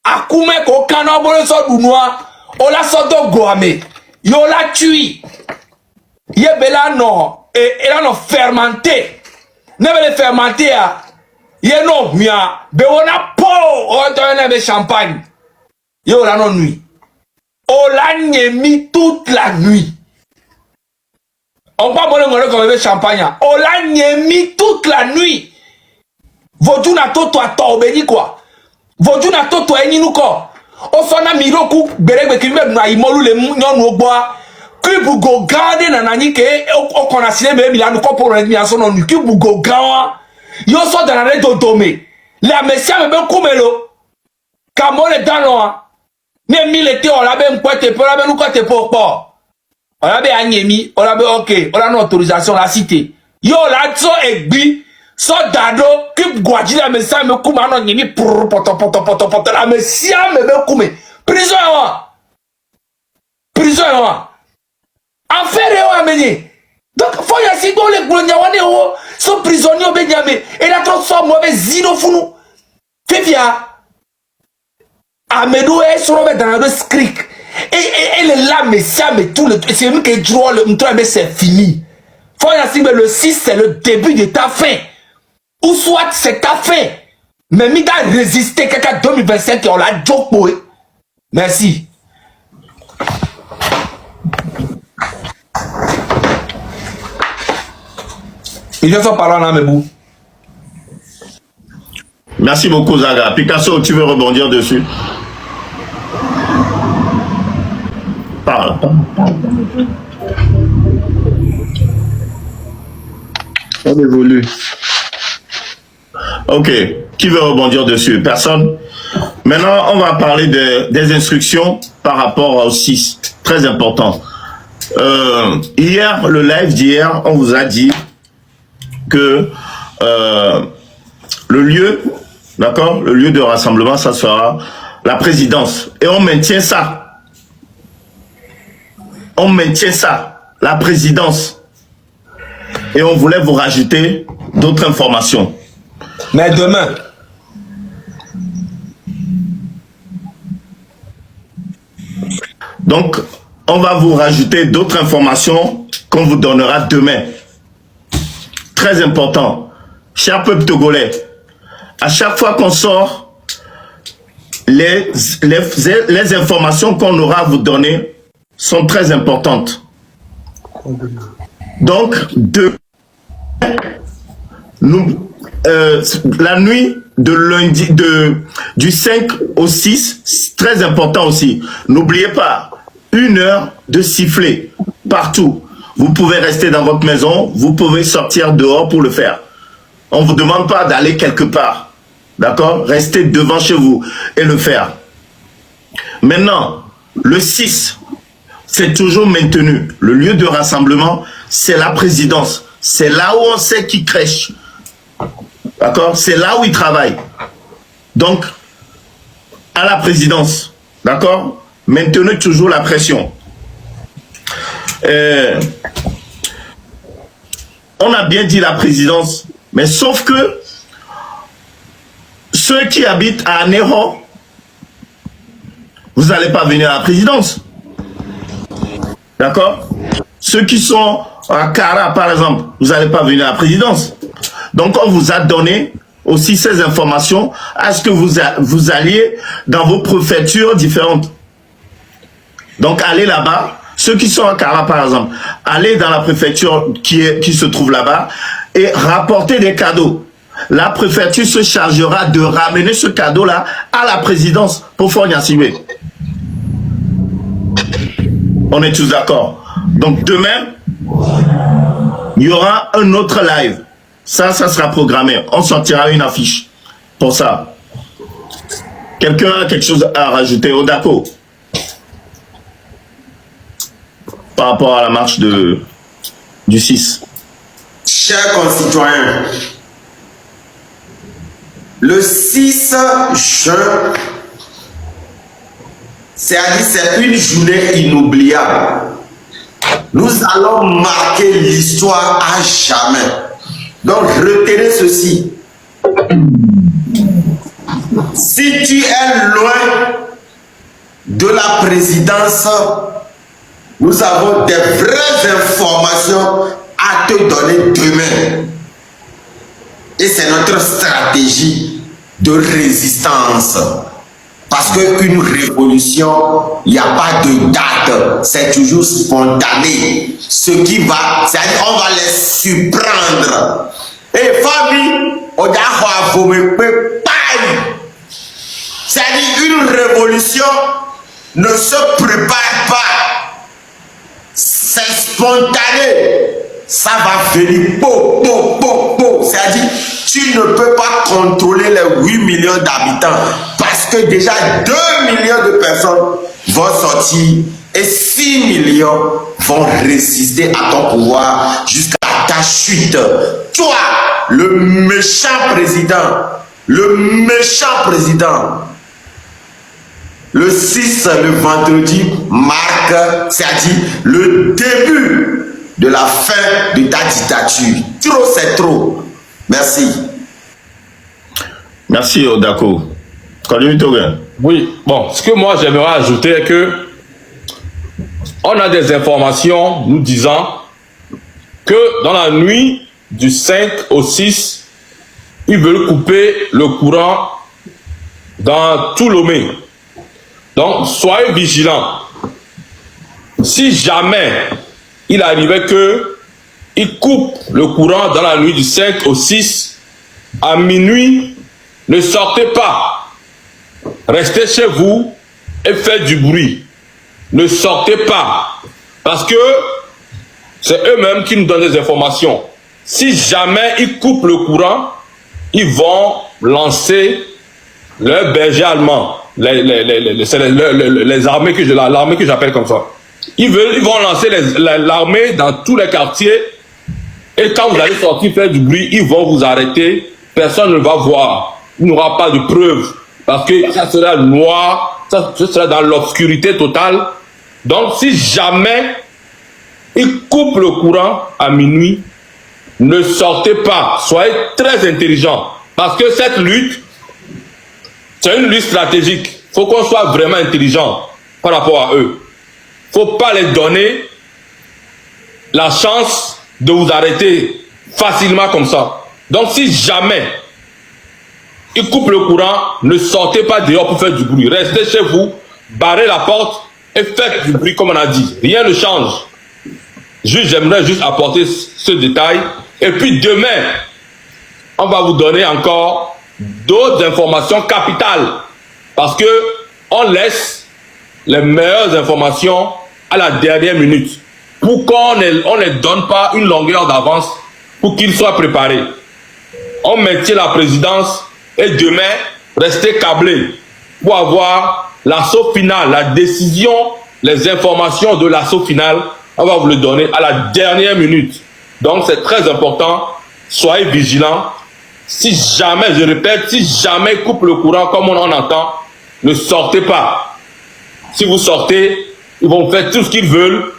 akume ko kana bolo so dunwa. Ola so do goame. Yo la tui. Ye bela no et là no fermenté. Ne le fermenté a. Ye no mia be wona po o to na be champagne. Yo la no nuit. Ola nyemi toute la nuit. On va boire ngolo comme be champagne. Ola nyemi toute la nuit. Vodu na toto atobeni quoi. Vodu na toto eni nuko. O sona miroku beregbe kimbe na imolu le nyonu ogboa. Kibu go gade na nani ke o kona sile me milanu ko pour ennemi asono nu kibu go gawa. Yo so dans la dodome. La messia me be kumelo. Kamole dano. Ne milete o la be mpote pe la be nuko te popo. O la be anyemi, o la be OK, o la no autorisation la cité. Yo la so egbi. So dado ki gwaji la mesia me kuma no nyemi poto la mesia me be kume prison wa affaire wa menye donc faut y asi go le gbonya wane wo so prisonnier be nyame et la trop so mo be zino funu fefia amedo e so be dans le scrick et là mesia me tout le c'est lui qui draw le mtro mais c'est fini faut y asi le 6 c'est le début de ta fin. Ou soit c'est ta fin. Mais mi da résister quelqu'un 2025 on l'a joké. Merci. Il y a son parlant là, Mebou. Merci beaucoup, Zaga. Picasso, tu veux rebondir dessus? Parle. On évolue. Ok, qui veut rebondir dessus? Personne? Maintenant, on va parler des instructions par rapport au 6. Très important. Hier, le live d'hier, on vous a dit que le lieu, d'accord, le lieu de rassemblement, ça sera la présidence. Et on maintient ça. On maintient ça, la présidence. Et on voulait vous rajouter d'autres informations. Mais demain. Donc, on va vous rajouter d'autres informations qu'on vous donnera demain. Très important. cher peuple togolais, à chaque fois qu'on sort, les informations qu'on aura à vous donner sont très importantes. Donc, la nuit de lundi, du 5 au 6, c'est très important aussi. N'oubliez pas, 1 heure de sifflet partout. Vous pouvez rester dans votre maison, vous pouvez sortir dehors pour le faire. On ne vous demande pas d'aller quelque part. D'accord? Restez devant chez vous et le faire. Maintenant, le 6, c'est toujours maintenu. Le lieu de rassemblement, c'est la présidence. C'est là où on sait qui crèche. D'accord? C'est là où il travaille. Donc, à la présidence. D'accord? Maintenez toujours la pression. On a bien dit la présidence, mais sauf que ceux qui habitent à Anéro, vous n'allez pas venir à la présidence. D'accord? Ceux qui sont à Kara, par exemple, vous n'allez pas venir à la présidence. Donc, on vous a donné aussi ces informations à ce que vous alliez dans vos préfectures différentes. Donc, allez là-bas. Ceux qui sont à Kara, par exemple, allez dans la préfecture qui se trouve là-bas et rapportez des cadeaux. La préfecture se chargera de ramener ce cadeau-là à la présidence pour Fognassiwe. On est tous d'accord. Donc, demain, il y aura un autre live. Ça sera programmé. On sortira une affiche pour ça. Quelqu'un a quelque chose à rajouter? Odako, par rapport à la marche du 6. Chers concitoyens, le 6 juin, c'est-à-dire c'est une journée inoubliable. Nous allons marquer l'histoire à jamais. Donc retenez ceci. Si tu es loin de la présidence, nous avons des vraies informations à te donner demain. Et c'est notre stratégie de résistance. Parce qu'une révolution, il n'y a pas de date, c'est toujours spontané. Ce qui va, c'est-à-dire on va les surprendre. Et famille, on a c'est-à-dire une révolution ne se prépare pas. C'est spontané. Ça va venir. C'est-à-dire, tu ne peux pas contrôler les 8 millions d'habitants parce que déjà 2 millions de personnes vont sortir et 6 millions vont résister à ton pouvoir jusqu'à ta chute. Toi, le méchant président, le 6, le vendredi, marque, c'est-à-dire le début de la fin de ta dictature. Trop, c'est trop. Merci. Merci, Odako. Oui, bon, ce que moi j'aimerais ajouter est que on a des informations nous disant que dans la nuit du 5 au 6, ils veulent couper le courant dans tout Lomé. Donc, soyez vigilants. Si jamais il arrivait que il coupe le courant dans la nuit du 5 au 6, à minuit, ne sortez pas. Restez chez vous et faites du bruit. Ne sortez pas. Parce que c'est eux-mêmes qui nous donnent des informations. Si jamais ils coupent le courant, ils vont lancer leurs bergers allemands. Les armées l'armée que j'appelle comme ça. Ils vont lancer l'armée dans tous les quartiers. Et quand vous allez sortir faire du bruit, ils vont vous arrêter. Personne ne va voir. Il n'y aura pas de preuves. Parce que ça sera noir. Ça sera dans l'obscurité totale. Donc si jamais ils coupent le courant à minuit, ne sortez pas. Soyez très intelligents. Parce que cette lutte, c'est une lutte stratégique. Il faut qu'on soit vraiment intelligent par rapport à eux. Il ne faut pas les donner la chance de vous arrêter facilement comme ça. Donc si jamais il coupe le courant, ne sortez pas dehors pour faire du bruit. Restez chez vous, barrez la porte et faites du bruit comme on a dit. Rien ne change. J'aimerais juste apporter ce détail. Et puis demain, on va vous donner encore d'autres informations capitales. Parce que on laisse les meilleures informations à la dernière minute. Pour qu'on ne les donne pas une longueur d'avance pour qu'ils soient préparés. On maintient la présidence et demain, restez câblés pour avoir l'assaut final, la décision, les informations de l'assaut final. On va vous le donner à la dernière minute. Donc c'est très important. Soyez vigilants. Si jamais, je répète, si jamais il coupe le courant comme on en entend, ne sortez pas. Si vous sortez, ils vont faire tout ce qu'ils veulent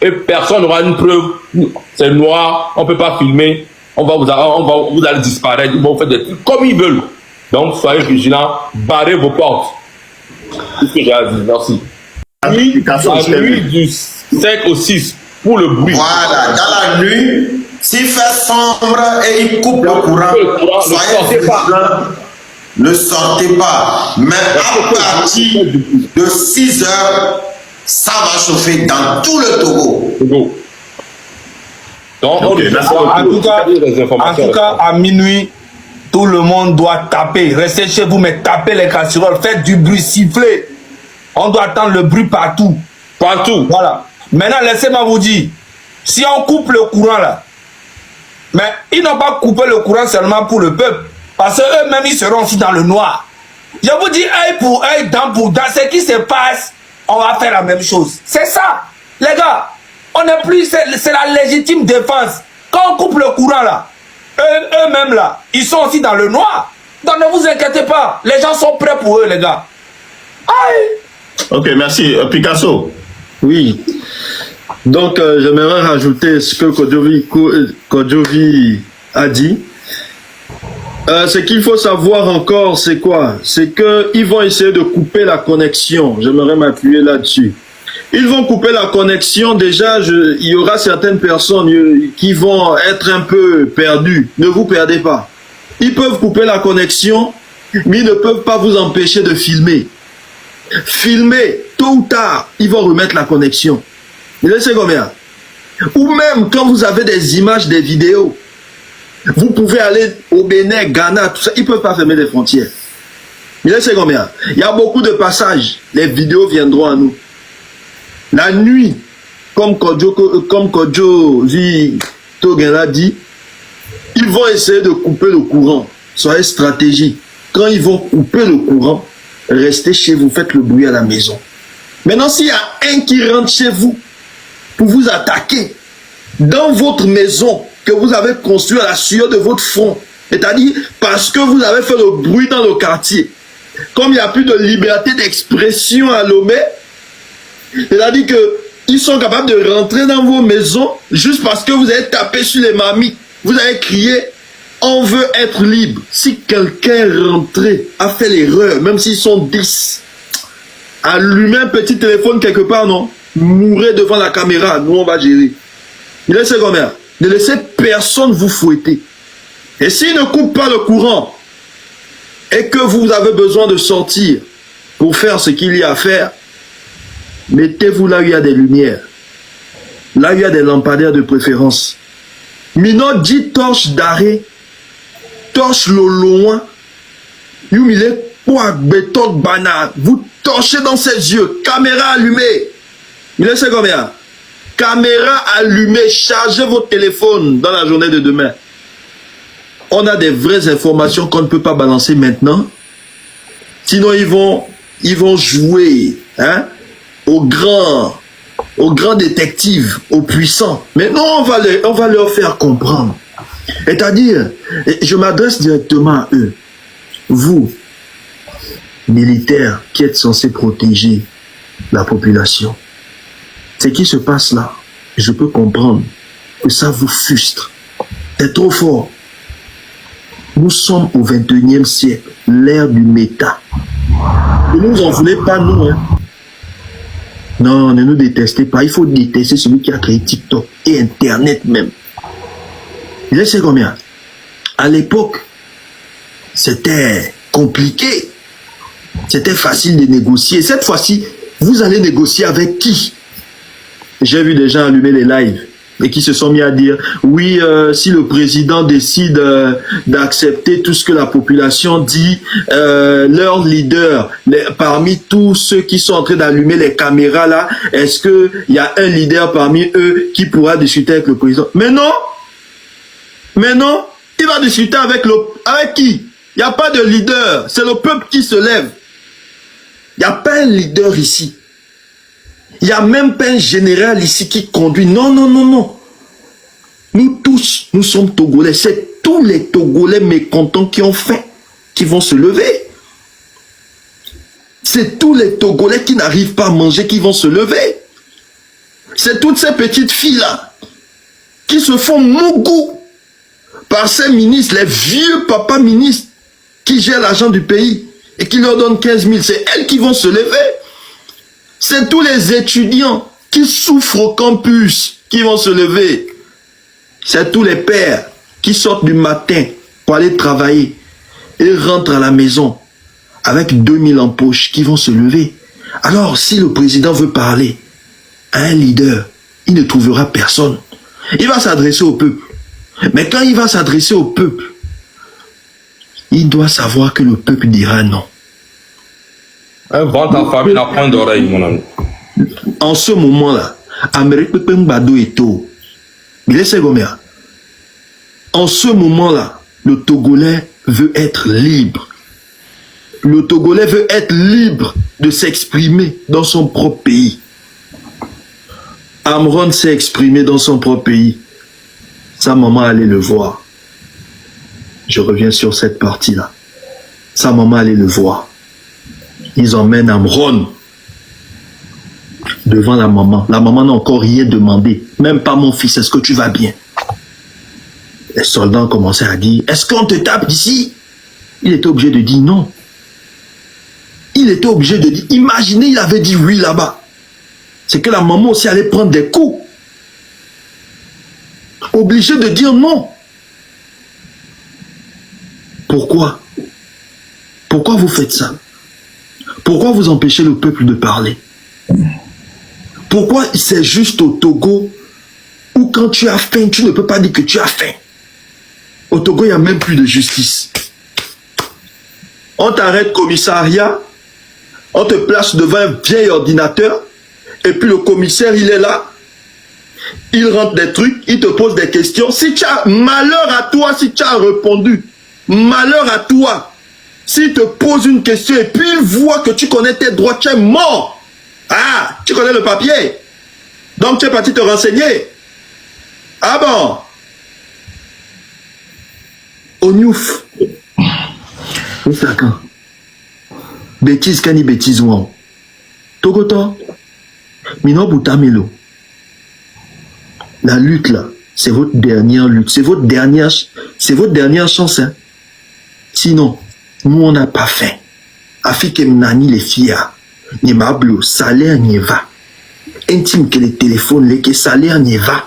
et personne n'aura une preuve. C'est noir, on ne peut pas filmer. Vous allez disparaître. Ils vont faire des trucs comme ils veulent. Donc soyez vigilants, barrez vos portes. C'est ce que j'ai à dire. Merci. La nuit du 5 au 6 pour le bruit. Voilà, dans la nuit, s'il fait sombre et il coupe le courant, soyez vigilants, ne sortez pas. Mais à partir de 6 heures, ça va chauffer dans tout le Togo. Donc, en tout cas, à minuit, tout le monde doit taper. Restez chez vous, mais tapez les casseroles. Faites du bruit, sifflez. On doit attendre le bruit partout. Partout. Voilà. Maintenant, laissez-moi vous dire, si on coupe le courant là, mais ils n'ont pas coupé le courant seulement pour le peuple, parce qu'eux-mêmes, ils seront aussi dans le noir. Je vous dis, œil pour œil, dent pour dent, ce qui se passe, on va faire la même chose. C'est ça, les gars. On n'est plus, c'est la légitime défense. Quand on coupe le courant là, eux-mêmes là, ils sont aussi dans le noir. Donc ne vous inquiétez pas, les gens sont prêts pour eux, les gars. Aïe. Ok, merci. Picasso. Oui. Donc, j'aimerais rajouter ce que Kodjovi a dit. Ce qu'il faut savoir encore, c'est quoi? C'est qu'ils vont essayer de couper la connexion. J'aimerais m'appuyer là-dessus. Ils vont couper la connexion. Déjà, il y aura certaines personnes qui vont être un peu perdues. Ne vous perdez pas. Ils peuvent couper la connexion, mais ils ne peuvent pas vous empêcher de filmer. Filmer, tôt ou tard, ils vont remettre la connexion. Vous laissez combien? Ou même quand vous avez des images, des vidéos, vous pouvez aller au Bénin, Ghana, tout ça. Ils ne peuvent pas fermer les frontières. Vous laissez combien? Il y a beaucoup de passages. Les vidéos viendront à nous. La nuit, comme Kodjo Togen l'a dit, ils vont essayer de couper le courant. Soyez stratégiques. Quand ils vont couper le courant, restez chez vous, faites le bruit à la maison. Maintenant, s'il y a un qui rentre chez vous pour vous attaquer dans votre maison que vous avez construite à la sueur de votre front, c'est-à-dire parce que vous avez fait le bruit dans le quartier, comme il n'y a plus de liberté d'expression à Lomé, c'est-à-dire qu'ils sont capables de rentrer dans vos maisons juste parce que vous avez tapé sur les mamies. Vous avez crié, on veut être libre. Si quelqu'un est rentré, a fait l'erreur, même s'ils sont 10, allumez un petit téléphone quelque part, non? Mourrez devant la caméra, nous on va gérer. Ne laissez combien? Ne laissez personne vous fouetter. Et s'il ne coupe pas le courant et que vous avez besoin de sortir pour faire ce qu'il y a à faire, mettez-vous là où il y a des lumières. Là où il y a des lampadaires de préférence. Mino dit torche d'arrêt. Torche le loin. Vous torchez dans ses yeux. Caméra allumée. Il laissez combien? Caméra allumée. Chargez votre téléphone dans la journée de demain. On a des vraies informations qu'on ne peut pas balancer maintenant. Sinon, ils vont jouer, hein, aux grands détectives, aux puissants. Mais non, on va leur faire comprendre. C'est-à-dire, je m'adresse directement à eux. Vous, militaires, qui êtes censés protéger la population. Ce qui se passe là, je peux comprendre que ça vous frustre. C'est trop fort. Nous sommes au 21e siècle, l'ère du méta. Ne nous en voulez pas, nous, hein. Non, ne nous détestez pas. Il faut détester celui qui a créé TikTok et Internet même. Vous savez combien? À l'époque, c'était compliqué. C'était facile de négocier. Cette fois-ci, vous allez négocier avec qui? J'ai vu des gens allumer les lives et qui se sont mis à dire, oui, si le président décide d'accepter tout ce que la population dit, leur leader, parmi tous ceux qui sont en train d'allumer les caméras là, est-ce qu'il y a un leader parmi eux qui pourra discuter avec le président? Mais non! Mais non! Il va discuter avec qui? Il n'y a pas de leader. C'est le peuple qui se lève. Il n'y a pas un leader ici. Il n'y a même pas un général ici qui conduit. Non, non, non, non. Nous tous, nous sommes Togolais. C'est tous les Togolais mécontents qui ont faim, qui vont se lever. C'est tous les Togolais qui n'arrivent pas à manger, qui vont se lever. C'est toutes ces petites filles-là qui se font mougou par ces ministres, les vieux papas ministres qui gèrent l'argent du pays et qui leur donnent 15 000. C'est elles qui vont se lever. C'est tous les étudiants qui souffrent au campus qui vont se lever. C'est tous les pères qui sortent du matin pour aller travailler et rentrent à la maison avec 2000 en poche qui vont se lever. Alors, si le président veut parler à un leader, il ne trouvera personne. Il va s'adresser au peuple. Mais quand il va s'adresser au peuple, il doit savoir que le peuple dira non. Un ventre en famille n'a point d'oreille, mon ami. En ce moment-là, Amérique Mbado et To. En ce moment-là, le Togolais veut être libre. Le Togolais veut être libre de s'exprimer dans son propre pays. Amron s'est exprimé dans son propre pays. Sa maman allait le voir. Je reviens sur cette partie-là. Sa maman allait le voir. Ils emmènent Amron devant la maman. La maman n'a encore rien demandé. Même pas mon fils, est-ce que tu vas bien? Les soldats ont commencé à dire, est-ce qu'on te tape d'ici? Il était obligé de dire non. Il était obligé de dire, imaginez, il avait dit oui là-bas. C'est que la maman aussi allait prendre des coups. Obligé de dire non. Pourquoi? Pourquoi vous faites ça? Pourquoi vous empêchez le peuple de parler? Pourquoi c'est juste au Togo où quand tu as faim, tu ne peux pas dire que tu as faim? Au Togo, il n'y a même plus de justice. On t'arrête commissariat, on te place devant un vieil ordinateur, et puis le commissaire, il est là, il rentre des trucs, il te pose des questions. Si tu as malheur à toi, si tu as répondu, malheur à toi, s'il te pose une question et puis il voit que tu connais tes droits, tu es mort. Ah, tu connais le papier. Donc tu es parti te renseigner. Ah bon? Onyouf. D'accord. Bêtise kani bêtise ouan. Togoto. Mino Boutamelo. La lutte là, c'est votre dernière lutte. C'est votre dernière chance. Hein. Sinon, nous on n'a pas faim. Afike mnani les filles. Ni mablo, salaire n'y va. Intime que les téléphones, les que salaire n'y va.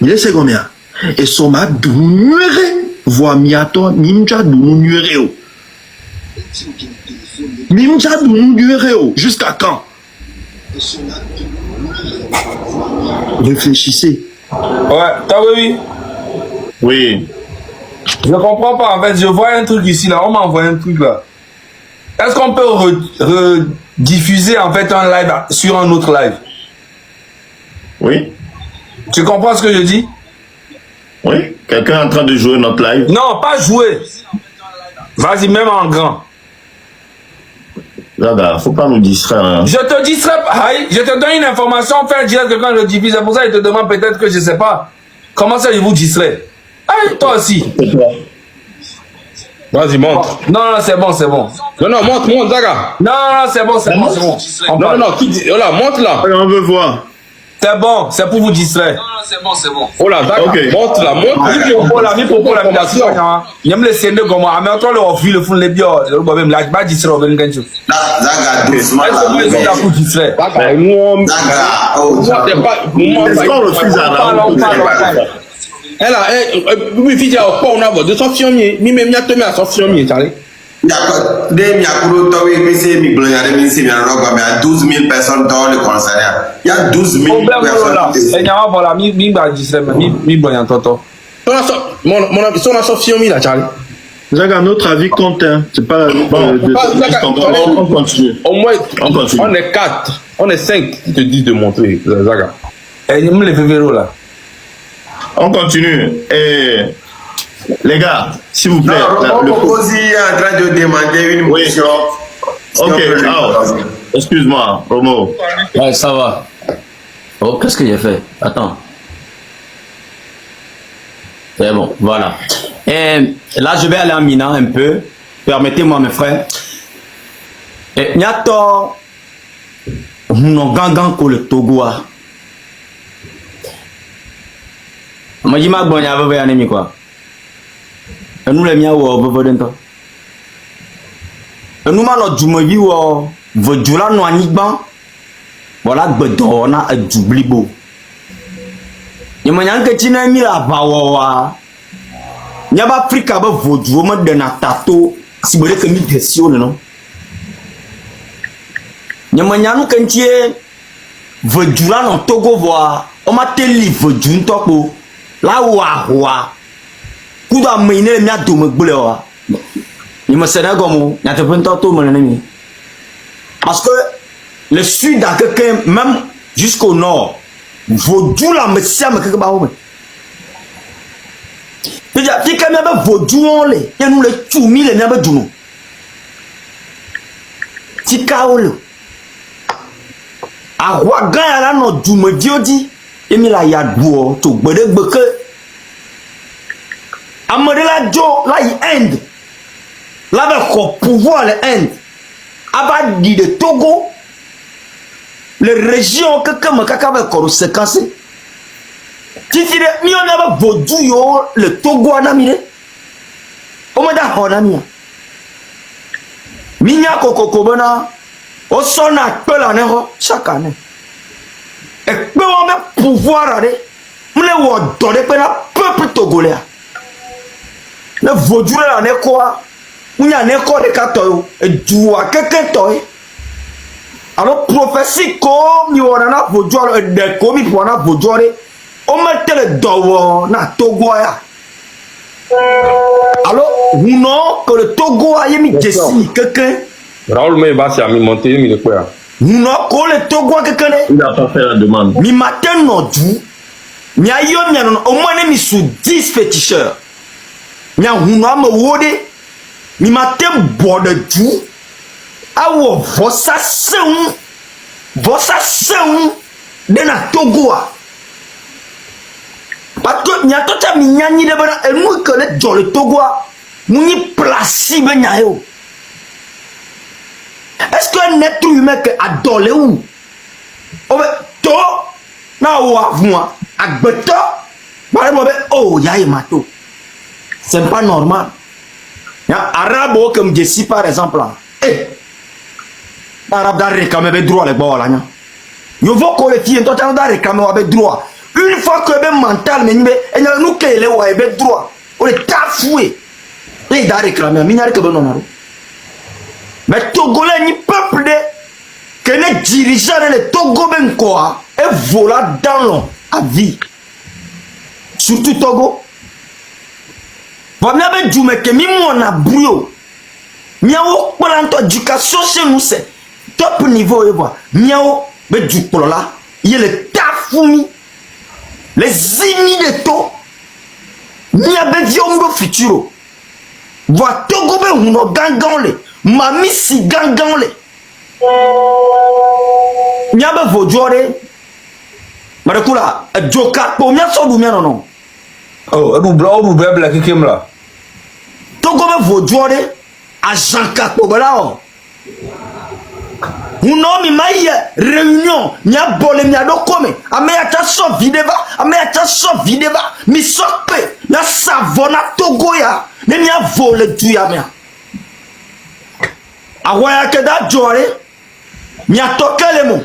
Il est combien? Et son ma dounuere. Voix miato, mimja dounuere. Mimja dounuere. Jusqu'à quand? Réfléchissez. Ouais, t'as vu? Oui. Je comprends pas, en fait, je vois un truc ici, là, on m'a envoyé un truc là. Est-ce qu'on peut rediffuser en fait un live sur un autre live? Oui. Tu comprends ce que je dis? Oui. Quelqu'un est en train de jouer notre live? Non, pas jouer. Vas-y, même en grand. Là, faut pas nous distraire. Hein. Je te distrais pas. Je te donne une information, fais un direct quand je diffuse. C'est pour ça qu'il te demande peut-être que je sais pas. Comment ça, je vous distrais? Aïe, toi aussi. Vas-y, montre. Non, non, c'est bon, c'est bon. Non, non, montre, Zaga. Non, non, c'est bon, c'est bon, c'est bon. Non, non, qui dit... Voilà, montre là. On veut voir. C'est bon, c'est pour vous distraire. Non, non, c'est bon, c'est bon. Oh là, Zaga, Ok. montre là, montre. Il y a le scénario comme moi, mais on le refile le fond les bio. Le problème là, pas distraire au Benganjo. Zaga, doucement. Est-ce que vous les avez pour distraire? Zaga, nous, on... Zaga, oh, Moi, c'est pas... Moi, Est-ce qu'on refuse à On parle. Elle a, oui, fille, on a de son fion, mi même ya teme à son fion, Charlie. D'accord. Dès Miakuro, Towe, Missé, Miglonare, Missé, Miaroga, mais il y a 12 000 personnes dans le commissariat. Il y a 12 000 personnes. Et Nyama, voilà, mi bloyan toto. Mon ami, son a son fion, là, Charlie. Zaga, notre avis compte, hein. C'est pas On continue. Au moins, On continue. on est 4, on est 5 qui te disent de montrer, Zaga. Et nous les vévéros là. On continue. Et les gars, s'il vous plaît. Non, le Oposi est en train de demander une Oui. motion. Ok, excuse-moi, Romo. Ouais, ça va. Oh, qu'est-ce que j'ai fait? Attends. C'est bon, voilà. Et là, je vais aller en Mina un peu. Permettez-moi, mes frères. Et Nyato, nous gangan ko le Togo. Moi, je m'ai bon, il y avait un ennemi quoi. Et nous, les miens, on va voir dentro. Et nous, malheureusement, du moins, vous voyez là, nous, en Igban. Voilà, bedon, on a du blibo. Il y a un petit ami là, bawa. Il y a pas Afrique, bah, vodu, on de natato. Si vous voulez que nous gestion, non. Il y a un petit vodu là, non, Togo, voir. On m'a télé vodu, un topo. Là, ouah. Coup d'un mine, il y a deux me boule. Il me sert comme il y a des peu tout mon ennemi. Parce que le sud a quelqu'un, même jusqu'au nord, vaudou la messia me quelque part. Il y a des caméras vaudou en les, il y a nous les toumi les n'abes du nous. Tikaolo. A Ouagan à la no du me diodi, et mi la yadou, tout bede beke. A modela jo, là il end. Là avec le pouvoir le end. Abadi de Togo. Les régions que comme kakaba conséquence si tu dis mi on a vaudou yo le Togo anamire o me da honamia minya kokoko bana o sona pela ne ho chaque année et pe on me pouvoir aller me wo do de pe na peuple togolais le vaudou la ne quoi munya ne ko de kato e duwa keke toy. Alors, prophétie comme il y a un vojour de comme il y a un vojour, on met le dos na Togo. Alors, non que le Togo a mis Jessie quelqu'un. Raoul me va se mi monter mi de quoi. Non que le Togo a quelqu'un. Il n'a pas fait la demande. Mi matin non du. Mi a yo mi a non au moins mi sous 10 féticheurs. Mi a huno me wode. Mi matin boire de du. Awo vossa seun de na Togo parce que nya to ta mi nyani de bana e mu que le dans le Togo mu ni place be nya yo est-ce que un être humain que adole ou o to na wa moi agbeto bare mo be oh ya e mato c'est pas normal ya arabo comme Jessie par exemple Arabe d'arrêt quand même droit les bois là. Yo vois que les filles toi d'arrêt quand même avec droit. Une fois que ben mental mais nous que les ouais avec droit. On est tafoué. Les d'arrêt quand même minari que ben non. Mais Togolais ni peuple de que les dirigeants les Togo ben quoi et voilà dans l'eau à vie. Surtout Togo. Va bien ben du mec que mi mon a brouillé. Miao pour l'éducation chez nous c'est top niveau et voilà. Miao mais du pour là il y a le tafoumi les ennemis de to mia be viombo futuro va Togo be huno gangan le mami si gangan le mia be vojore marakula joka po mia so du mia non Oh, vous blanc la kikem là. Togo be vojore a Jean Kakobala. Uno mi maille réunion, nya bolé nya do come, ame ya ta so videba, mi sope, na savona Togo ya, ne nya volé du ya mia. Awaya ke da jore, nya tokele mo.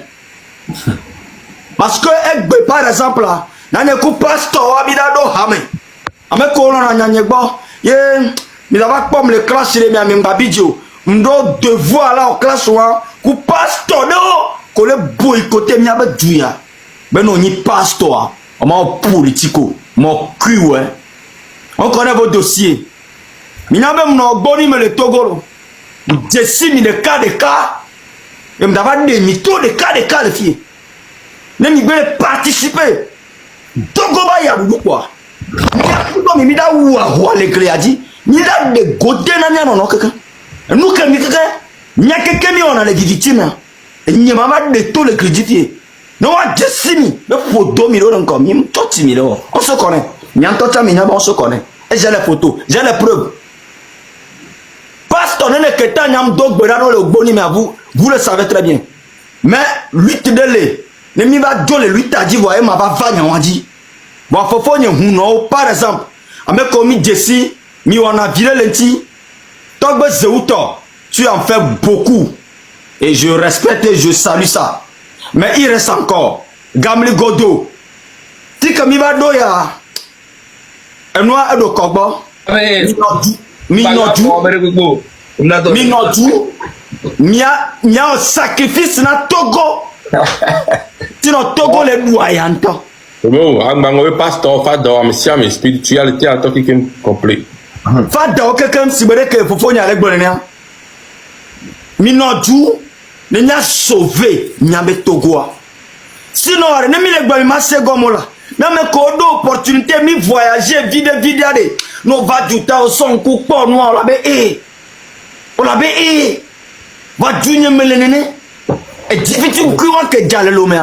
Parce que egbe par exemple là, na ne ku pastor abida do hame. ame ko na nyanye gbo ye mi da ba pom le classe le mi ami mbabidio ndo devoir là au classe wa ku pastor do ko le boycotter mi aba duya ben on y pastor on ma politico mon cul ouais on connaît vos dossiers mi na be no gboni me le Togo Jessi mi de cas et me d'ava des mythos de cas le fille ne mi be participer Togo ba ya bu quoi mi da wa le créadi mi da de godé na nya no kaka nous que mi kaka nya kaka mi on a les victimes ni mama de tout le crédit non wa Jessi mi be photo mi do encore mi toti mi do on se connaît mi en tota mi nya on se connaît et j'ai les photos j'ai les preuves pasteur ne que tant nyam dog berano le boni mais vous le savez très bien mais lui te délé ne mi va jole lui t'a dit voyez ma va vanya on dit bon fofo nye huno par exemple ame komi Jessi mi wana viré lenti togbe zeuto tu en fais beaucoup et je respecte et je salue ça mais il reste encore Gamli Godo ti kami va doya enwa edo kogbo Minodu mia sacrifice na Togo tino Togo le doyanto bon angbango pasteur fada mais spiritualité en tant que complet fada o quelqu'un si bere que fofo nya le gbonenia Minodu ne nya sauver nya be Togo sinon ne mi le gbo ma se gomola mais me ko do opportunité mi voyager vide no va du temps son coup pour nous on la be va dunye melenene et difficile que que jale lo me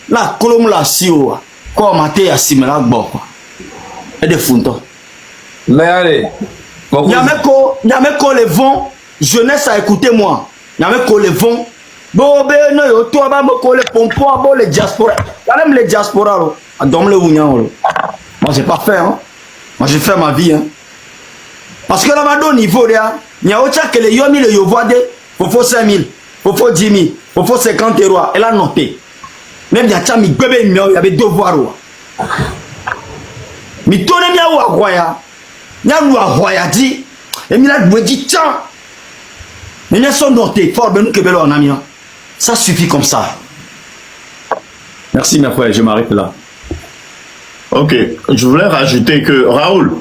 la kolom la sio ko mate ya simela gbo quoi et de funto mais allez Nyameko le vent jeunesse à écouter moi Nyameko le vent bo be no yo to ba mo ko le pompon bo le diaspora même les diaspora lo adom le wunyan lo moi j'ai pas fait hein moi j'ai fait ma vie hein parce que là ma do niveau là nya o cha que le yomi le yovoade faut 5000 faut 10 000 faut 50 euros elle a noté même ya cha mi gbebe mi y avait devoir mi to ne mi awa roya nya lu roya di et mi la dit tiens mais ils sont notés fort ben nous que belo en ami ça suffit comme ça. Merci mes frères, je m'arrête là. Ok, je voulais rajouter que Raoul,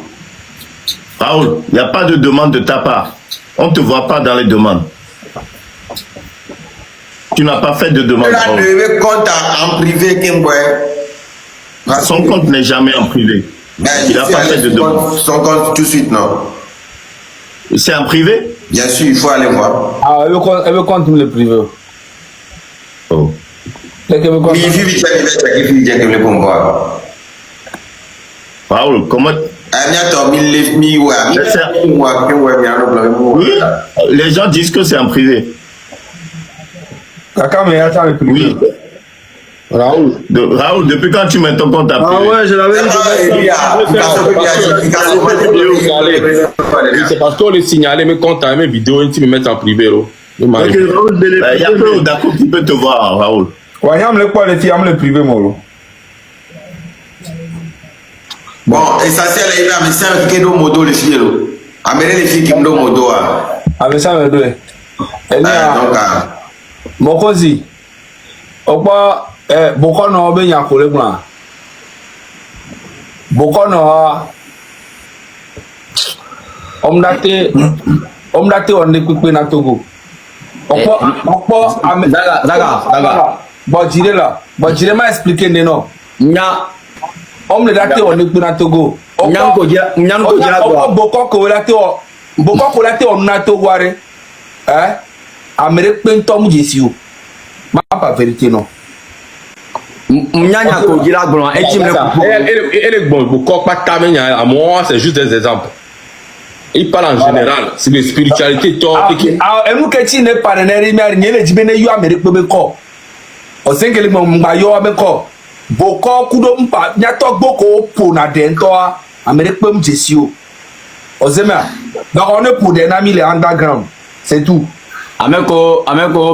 il n'y a pas de demande de ta part. On ne te voit pas dans les demandes. Tu n'as pas fait de demande. Le compte en privé, son compte n'est jamais en privé. Il n'a pas fait de demande. Son compte tout de suite, non. C'est en privé? Bien sûr, il faut aller voir. Ah, elle veut compte le privé. Oh. Raoul, comment... Oui, les gens disent que c'est en privé. Oui. Raoul, depuis quand tu mets ton compte en privé? Ah ouais, je l'avais dit. C'est parce qu'on les signalait mes comptes à mes vidéos, tu me mets en privé. Il y a peu d'accord qui peut te voir, Raoul. Ouais, il y a les filles, le privé, moi. Bon, essentiel, il y a un message qui est dans modo les filles. Amenez les filles qui ont modo. Avec ça, me doit. Mon cousin, au bas, beaucoup n'ont pas bien collé moi. Beaucoup n'ont on daté, on est coupé dans Togo. Daga. Bon, j'irai m'a expliqué les noms. Nya, on le daté on est coupé dans Togo. Nyanko dia quoi. Beaucoup collecté on a Togo hein. Amérique pentom Jesio. Ma pas vérité non. Nyanya ko dira gbon e ti me Elle est bon, beaucoup pas tamenya à moi, c'est juste des exemples. Il parle en général, c'est de spiritualité. Et nous qui sommes partenaires, nous sommes les Américains. On sait que les Mayo Américains, beaucoup de gens, il y a beaucoup pour la dentoa Américain Jessio. On sait bien. Donc on est pour des amis les underground, c'est tout. Ameko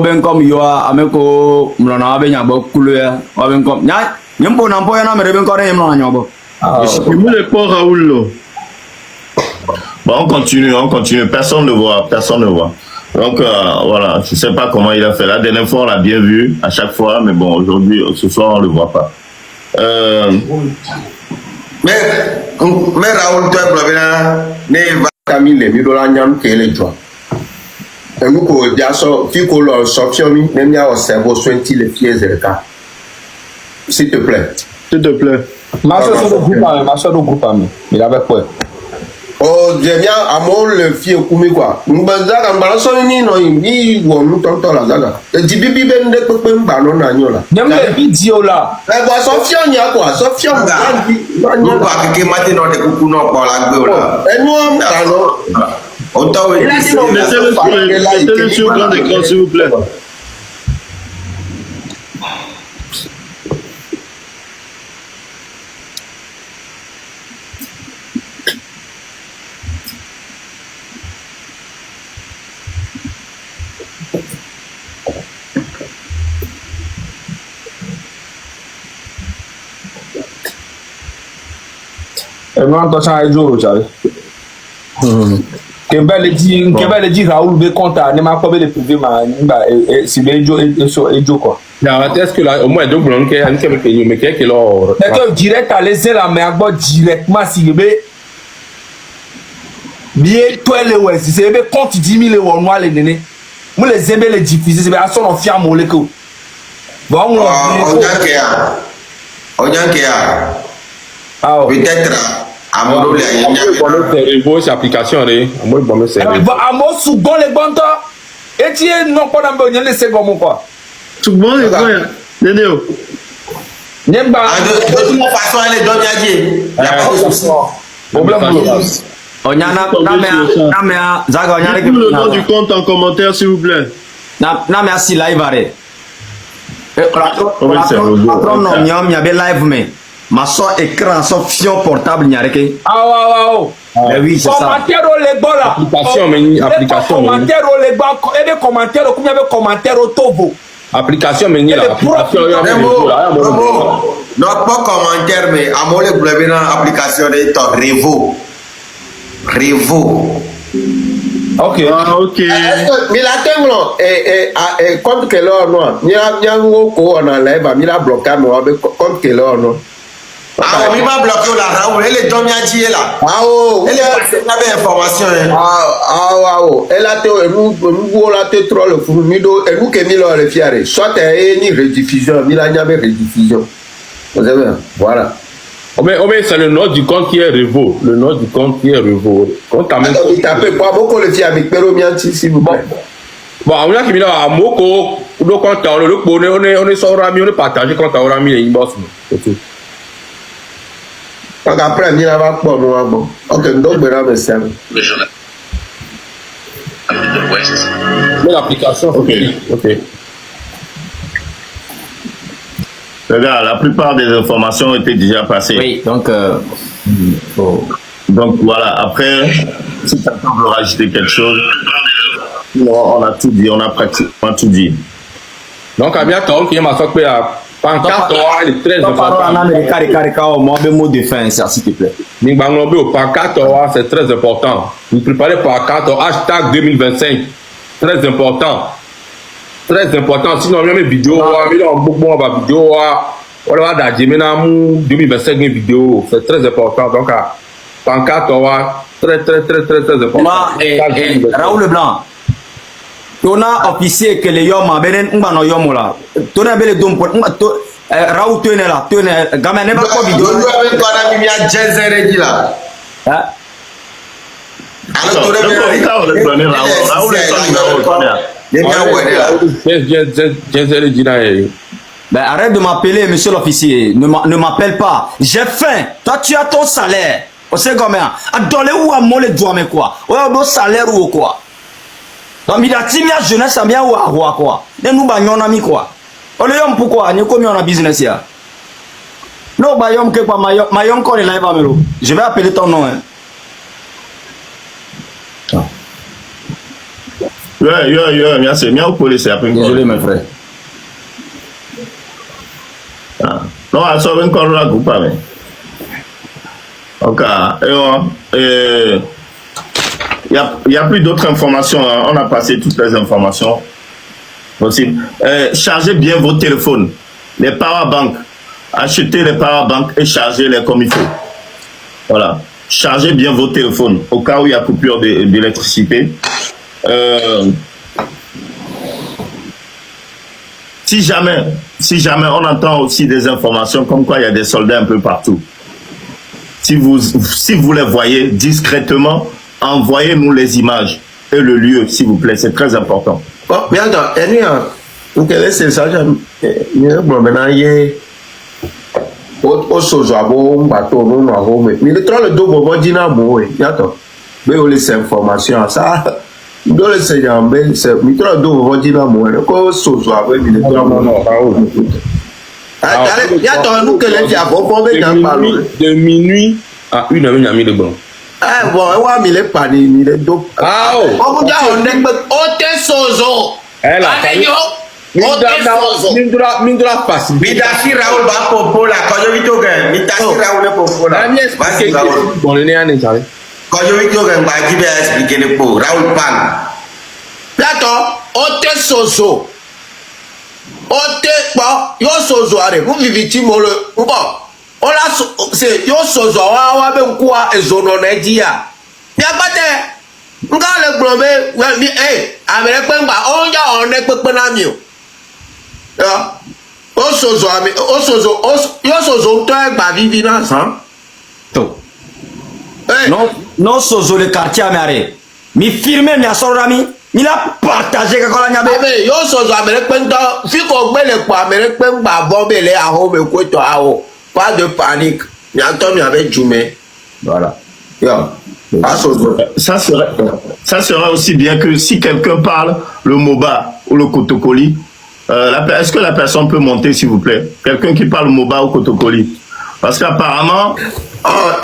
ben comme yo ameko mlona be nyabo kuluya ben comme nya nyembo na mpo ya na mere ben ko na nyabo. Je suis le port Raoul. Bon, on continue. Personne ne voit. Donc, voilà, je sais pas comment il a fait. La dernière fois, on l'a bien vu à chaque fois, mais bon, aujourd'hui, ce soir, on le voit pas. Mais Raoul, toi, ne va Camille, mi dola nyam kele toi. Et nous, pour dire ça, fi ko lo sortir mi, même ya au cerveau sointi les fiers et le cas. S'il te plaît. S'il te plaît. Ma soeur de groupe ami. Il avait quoi? Oh, j'aime bien à mon le fier koumi quoi. M'bazaga m'balançon ni no ni wo nous tonton la zaga. Et di bibi ben de pepe m'bano na nyola. Nyam le vidéo là. Eh quoi, Sofia nya quoi, Sofia Nous pas que matin dans des coucou non pour la gueule là. Et nous m'bano. Autant oui. Mettez-le sur grand écran, s'il vous plaît. Non, attention à Joe, Charlie. Kembele dit Raoul be compta ne m'a pas le privé ma si be Joe quoi. Est-ce que là au moins donc on que mais que là D'accord, direct à laisser la mais agbo directement si be bien toi le ouais si c'est be compte 10 000 euros noir les néné. Moi les aimer les diffuser c'est à son en fiam mo le ko. Bon on ah peut-être à mon bon c'est application là moi bon c'est à mo sous bon les bon temps et tu non pas dans le second quoi. Tout le monde est vrai. Nénéo. Nyemba de toute façon elle est donne à Dieu. Problème Onyana namea zaga onyana Mettez le nom du compte en commentaire, s'il vous plaît. namea si live are. Patron no nyom nyabe live me. Ma son écran, son fion portable nyareke. Mais oui, c'est ça. Commentaire au lego là. Application Commentaire au lego et des commentaires comme il y avait commentaire au tobo. Application mais là application non pas commentaire mais à mon le blabé dans application de ton Revo. OK. Ah, ok. Mais la tenglo et compte que l'or non. Nya ngo ko on enlève mi la bloquer moi compte que l'or non. Ah, on va bloquer la Raoul, elle est dommage là. Ah oh, elle est pas information. Elle a été nous la te trop le fou mido et nous que mi le fiare. Soit ni rediffusion, mi la nyame rediffusion. Vous savez, voilà. Mais c'est le nom du compte qui est Revo, le nom du compte qui est Revo. Quand tu amènes il tape pas beaucoup le fiare avec Pero Mianti s'il vous plaît. Bon, on a qui vient à Moko, le compte on est sur Rami, on est partagé quand on a mis les inbox. Après, il va pas bon. Ok, donc, mais c'est Le journal de l'Ouest. Mais l'application, ok. Regarde, la plupart des informations étaient déjà passées. Oui, donc Donc voilà, après, si quelqu'un veut rajouter quelque chose, non, on a tout dit, on a pratiquement tout dit. Donc, à bientôt, qui est ma soeur, pancarte, elle est très importante. Moi, un mot de fin, s'il te plaît. Pancarte, c'est très important. Vous préparez pancarte, hashtag 2025. Très important. Très important. Sinon, même vidéo, on va vidéo, on va d'ailleurs, maintenant, 2025 vidéo. C'est très important. Donc, pancarte, très important. Raoul Leblanc. Tona officier que les yom benen ngano yom la tona bele dom pour Raoul tene la tene gamin ne ba ko vidéo on doit avec toi na mia jezere dit là alors tu ben arrête de m'appeler monsieur l'officier, ne m'appelle pas, j'ai faim, toi tu as ton salaire on sait combien à donner où à mon le doigt mais quoi ouais au salaire ou quoi. Donc il a timé à jeunesse ça bien ou à roi quoi. Ne nous bagnons ami quoi. On le yom pourquoi ni comme on a business ya. Non bah yom que pas mayom qu'on est là va melo. Je vais appeler ton nom hein. Ouais, merci. Bien au police après. Désolé mes frères. Non, à sauver encore la coupe mais. OK, Il y a plus d'autres informations. Hein. On a passé toutes les informations possibles. Chargez bien vos téléphones. Les powerbanks. Achetez les powerbanks et chargez-les comme il faut. Voilà. Chargez bien vos téléphones au cas où il y a coupure d'électricité. Si jamais on entend aussi des informations comme quoi il y a des soldats un peu partout. Si vous les voyez discrètement, envoyez-nous les images et le lieu, s'il vous plaît. C'est très important. Bon, bien attends, vous laissez ça, maintenant, au sozo abo bateau non abo mais le temps le dos bon dina bo attends mais on les informations ça dans les seigneurs c'est le temps le dos bon dina mo ko sozo abo mais le temps non attends nous que les diabo bon de minuit à 1h a mis le blanc. Ah bon ouais mais les pas ni les dos ah on dit on est au sozo elle a Mindra passe. Midasi Raoul va popo la quand je vito que Midasi Raoul est popo la. Vas-y bon le nez à n'échanger. Quand je vito que va qui va expliquer le pot Raoul Pan. D'accord, ote sozo. Ote bon yo sozo are vous viviti mo le bon. On la c'est yo sozo wa be quoi ezono na dia. Ya bate. Nga le globé amere pe ngba on ya on ne pepe na mi o. Osozo to egba vivi na san. To. Non sozo le quartier amare. Mi firme mi asoro mi. Mi la partager ka kola nyabe. Abe yo sozo amere pe ndo fi ko gbe le po amere pe ngba bo be le aho me ko to aho. Pas de panique. Mi anto mi avec Jume. Voilà. Yo. Ça serait aussi bien que si quelqu'un parle le Moba ou le Kotokoli, est-ce que la personne peut monter, s'il vous plaît? Quelqu'un qui parle Moba ou Kotokoli? Parce qu'apparemment...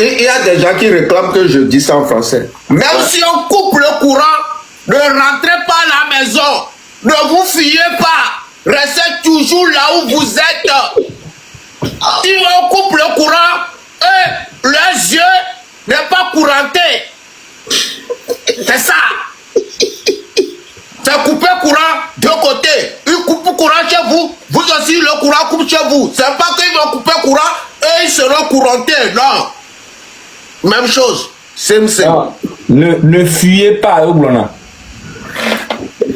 il y a des gens qui réclament que je dis ça en français. Même si on coupe le courant, ne rentrez pas à la maison. Ne vous fiez pas. Restez toujours là où vous êtes. Si on coupe le courant, les yeux n'est pas couranté. C'est ça. C'est couper courant de côté. Ils coupent courant chez vous. Vous aussi, le courant coupe chez vous. C'est pas qu'ils vont couper courant et ils seront courantés. Non. Même chose. Same. Ne fuyez pas, Oublona.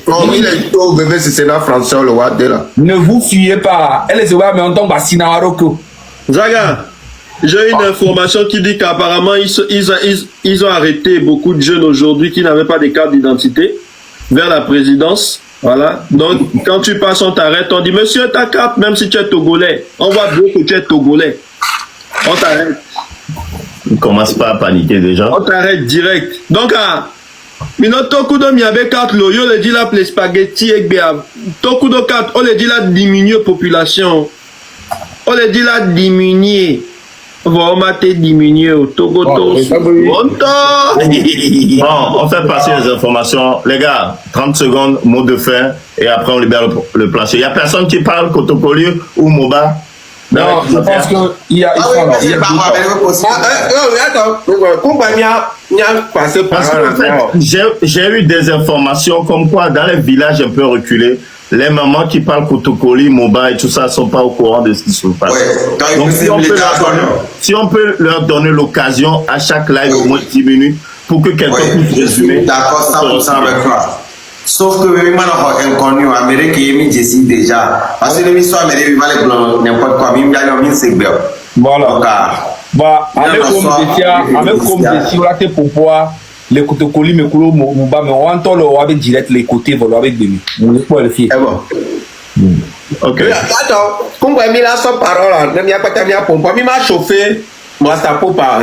Non, il est au bébé, c'est la français, le roi de là. Ne vous fuyez pas. Elle est mais on tombe à Sinawaroko. Zaga, j'ai une information qui dit qu'apparemment ils ont arrêté beaucoup de jeunes aujourd'hui qui n'avaient pas de carte d'identité vers la présidence. Voilà. Donc, quand tu passes, on t'arrête, on dit, monsieur, ta carte, même si tu es togolais, on voit bien que tu es togolais. On t'arrête. Ne commence pas à paniquer déjà. On t'arrête direct. Donc, Tokudo miabe carte lo, yo le dit là, les spaghettis et béab. Tokudo carte, on le dit là, diminuer population. On le dit là, diminuer. On va mater diminuer au Togo. Bon, on fait passer les informations. Les gars, 30 secondes, mot de fin, et après on libère le plancher. Il n'y a personne qui parle Kotokoli ou Moba? Non, je pense qu'il y a... J'ai eu des informations comme quoi dans les villages un peu reculés, les mamans qui parlent Kotokoli, Moba et tout ça ne sont pas au courant de ce qui se passe. Ouais, donc si on peut leur donner l'occasion à chaque live au moins 10 minutes pour que quelqu'un puisse résumer. D'accord, 100% avec toi. Sauf que même on inconnu, Amérique qui est Jessie déjà. Parce que l'émission Amérique, il va les blancs, n'importe quoi, même bien, c'est bien. Voilà. Bah, avec comme des là, t'es pour pouvoir les Kotokoli, mais Koulo, Mouba, mais on entend le roi avec direct les côtés, voilà, avec des on est pas le fier. Ok. Attends, comme vous avez mis là sans parole, il n'y a pas de temps pour moi, il m'a chauffé, moi, ça peut pas,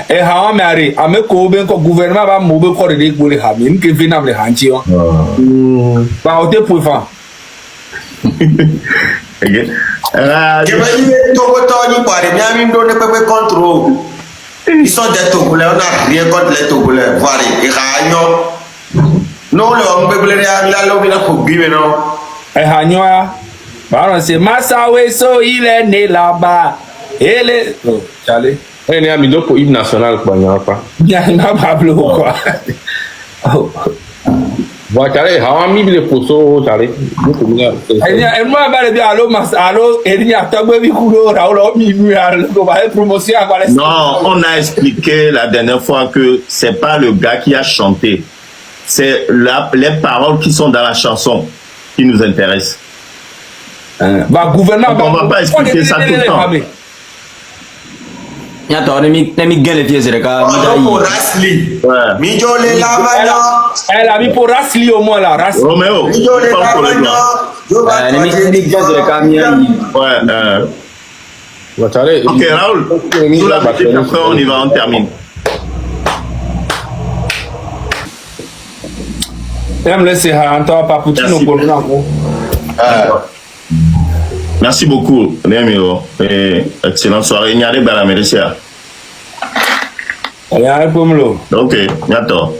et hawa me are ame ko be ko gouvernement ba mo be ko de ko le ha mi nke vinam le hanchi o ba o te pour fa OK je vais Togo Tony pour aller bien me donner peu contrôle. Ils sont des Togolais, on n'a rien contre les Togolais, voir et rayon non le on peut blé la lobina pour bibe non e hanyo ya ba ron se Masawe so il est né là-bas et les chale Elle est amie pour hymne national, quoi. Il n'y a pas. Il y a un Pablo, quoi. Bon, tu as mis les poteaux, tu as Et moi, je vais aller allo, et il y a tabou de couleur, promotion. Non, on a expliqué la dernière fois que c'est pas le gars qui a chanté. C'est les paroles qui sont dans la chanson qui nous intéressent. Bah, gouvernement, on va pas expliquer ça tout le temps. Nyato, nemi gele pieds de ka. Pour Rasli. Mijo le lavanya. Elle a mis pour Rasli au moins là. Rasli. Roméo. Mijo le lavanya. Nemi pieds de ka mi. Ouais. Ok, Raoul. Tout la petite après, on y va, on termine. Merci beaucoup, Némio. Excellente soirée. Il y a des belles américaines. Ok, bientôt.